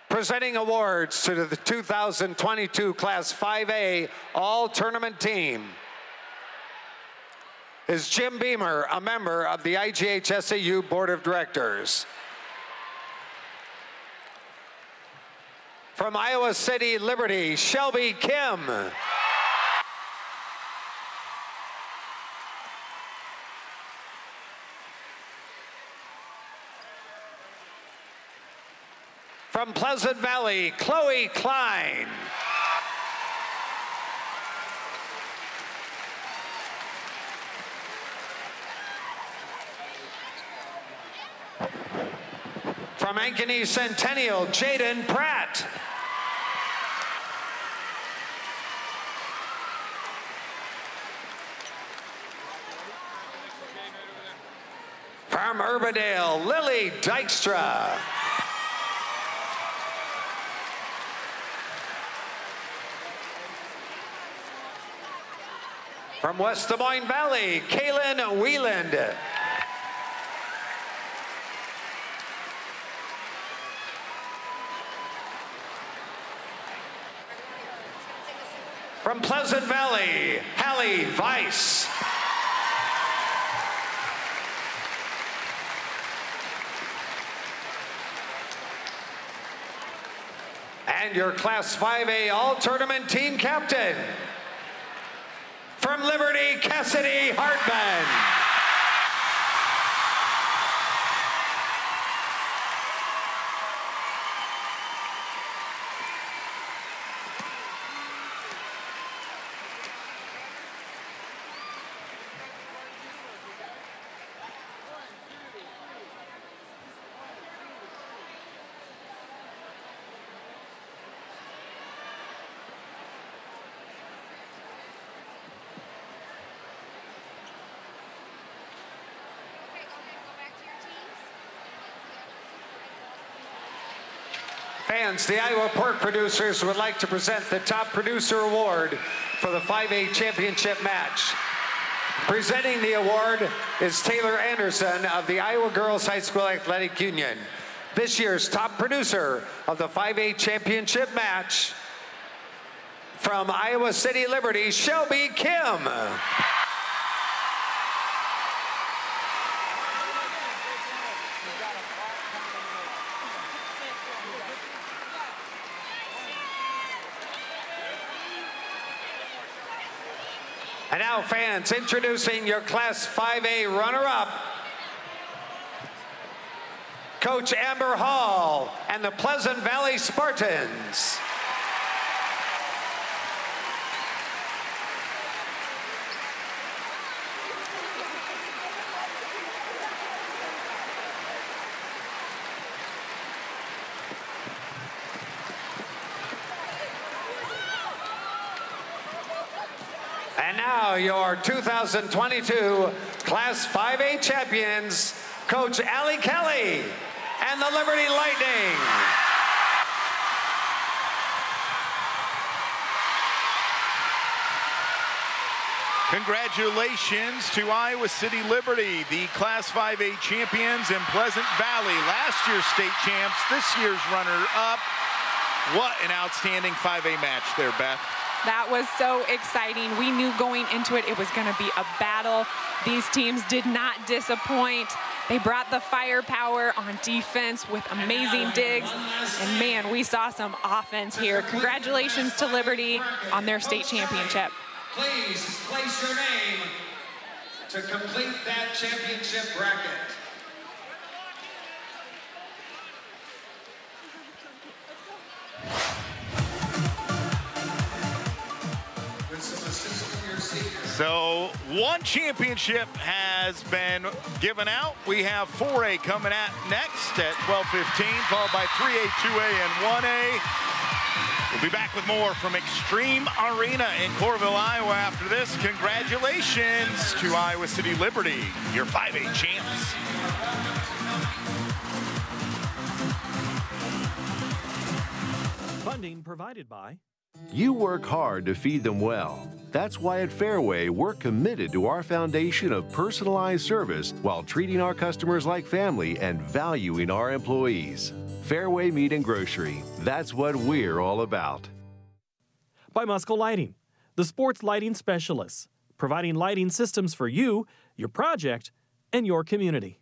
presenting awards to the 2022 Class 5A All-Tournament Team is Jim Beamer, a member of the IGHSAU Board of Directors. From Iowa City Liberty, Shelby Kim. From Pleasant Valley, Chloe Klein. From Ankeny Centennial, Jaden Pratt. From Urbandale, Lily Dykstra. From West Des Moines Valley, Kaylin Wieland. From Pleasant Valley, Hallie Weiss. And your Class 5A All-Tournament Team Captain, from Liberty, Cassidy Hartman. Fans, the Iowa Pork Producers would like to present the Top Producer Award for the 5A Championship match. Presenting the award is Taylor Anderson of the Iowa Girls High School Athletic Union. This year's top producer of the 5A Championship match, from Iowa City Liberty, Shelby Kim. And now, fans, introducing your Class 5A runner-up, Coach Amber Hall and the Pleasant Valley Spartans. And now your 2022 Class 5A champions, Coach Allie Kelly and the Liberty Lightning. Congratulations to Iowa City Liberty, the Class 5A champions in Pleasant Valley. Last year's state champs, this year's runner-up. What an outstanding 5A match there, Beth. That was so exciting. We knew going into it, it was going to be a battle. These teams did not disappoint. They brought the firepower on defense with amazing digs. And man, we saw some offense here. Congratulations to Liberty on their state championship. Please place your name to complete that championship bracket. So one championship has been given out. We have 4A coming at next at 12:15, followed by 3A, 2A, and 1A. We'll be back with more from Extreme Arena in Coralville, Iowa after this. Congratulations to Iowa City Liberty, your 5A champs. Funding provided by... You work hard to feed them well. That's why at Fareway, we're committed to our foundation of personalized service while treating our customers like family and valuing our employees. Fareway Meat and Grocery, that's what we're all about. By Musco Lighting, the sports lighting specialists, providing lighting systems for you, your project, and your community.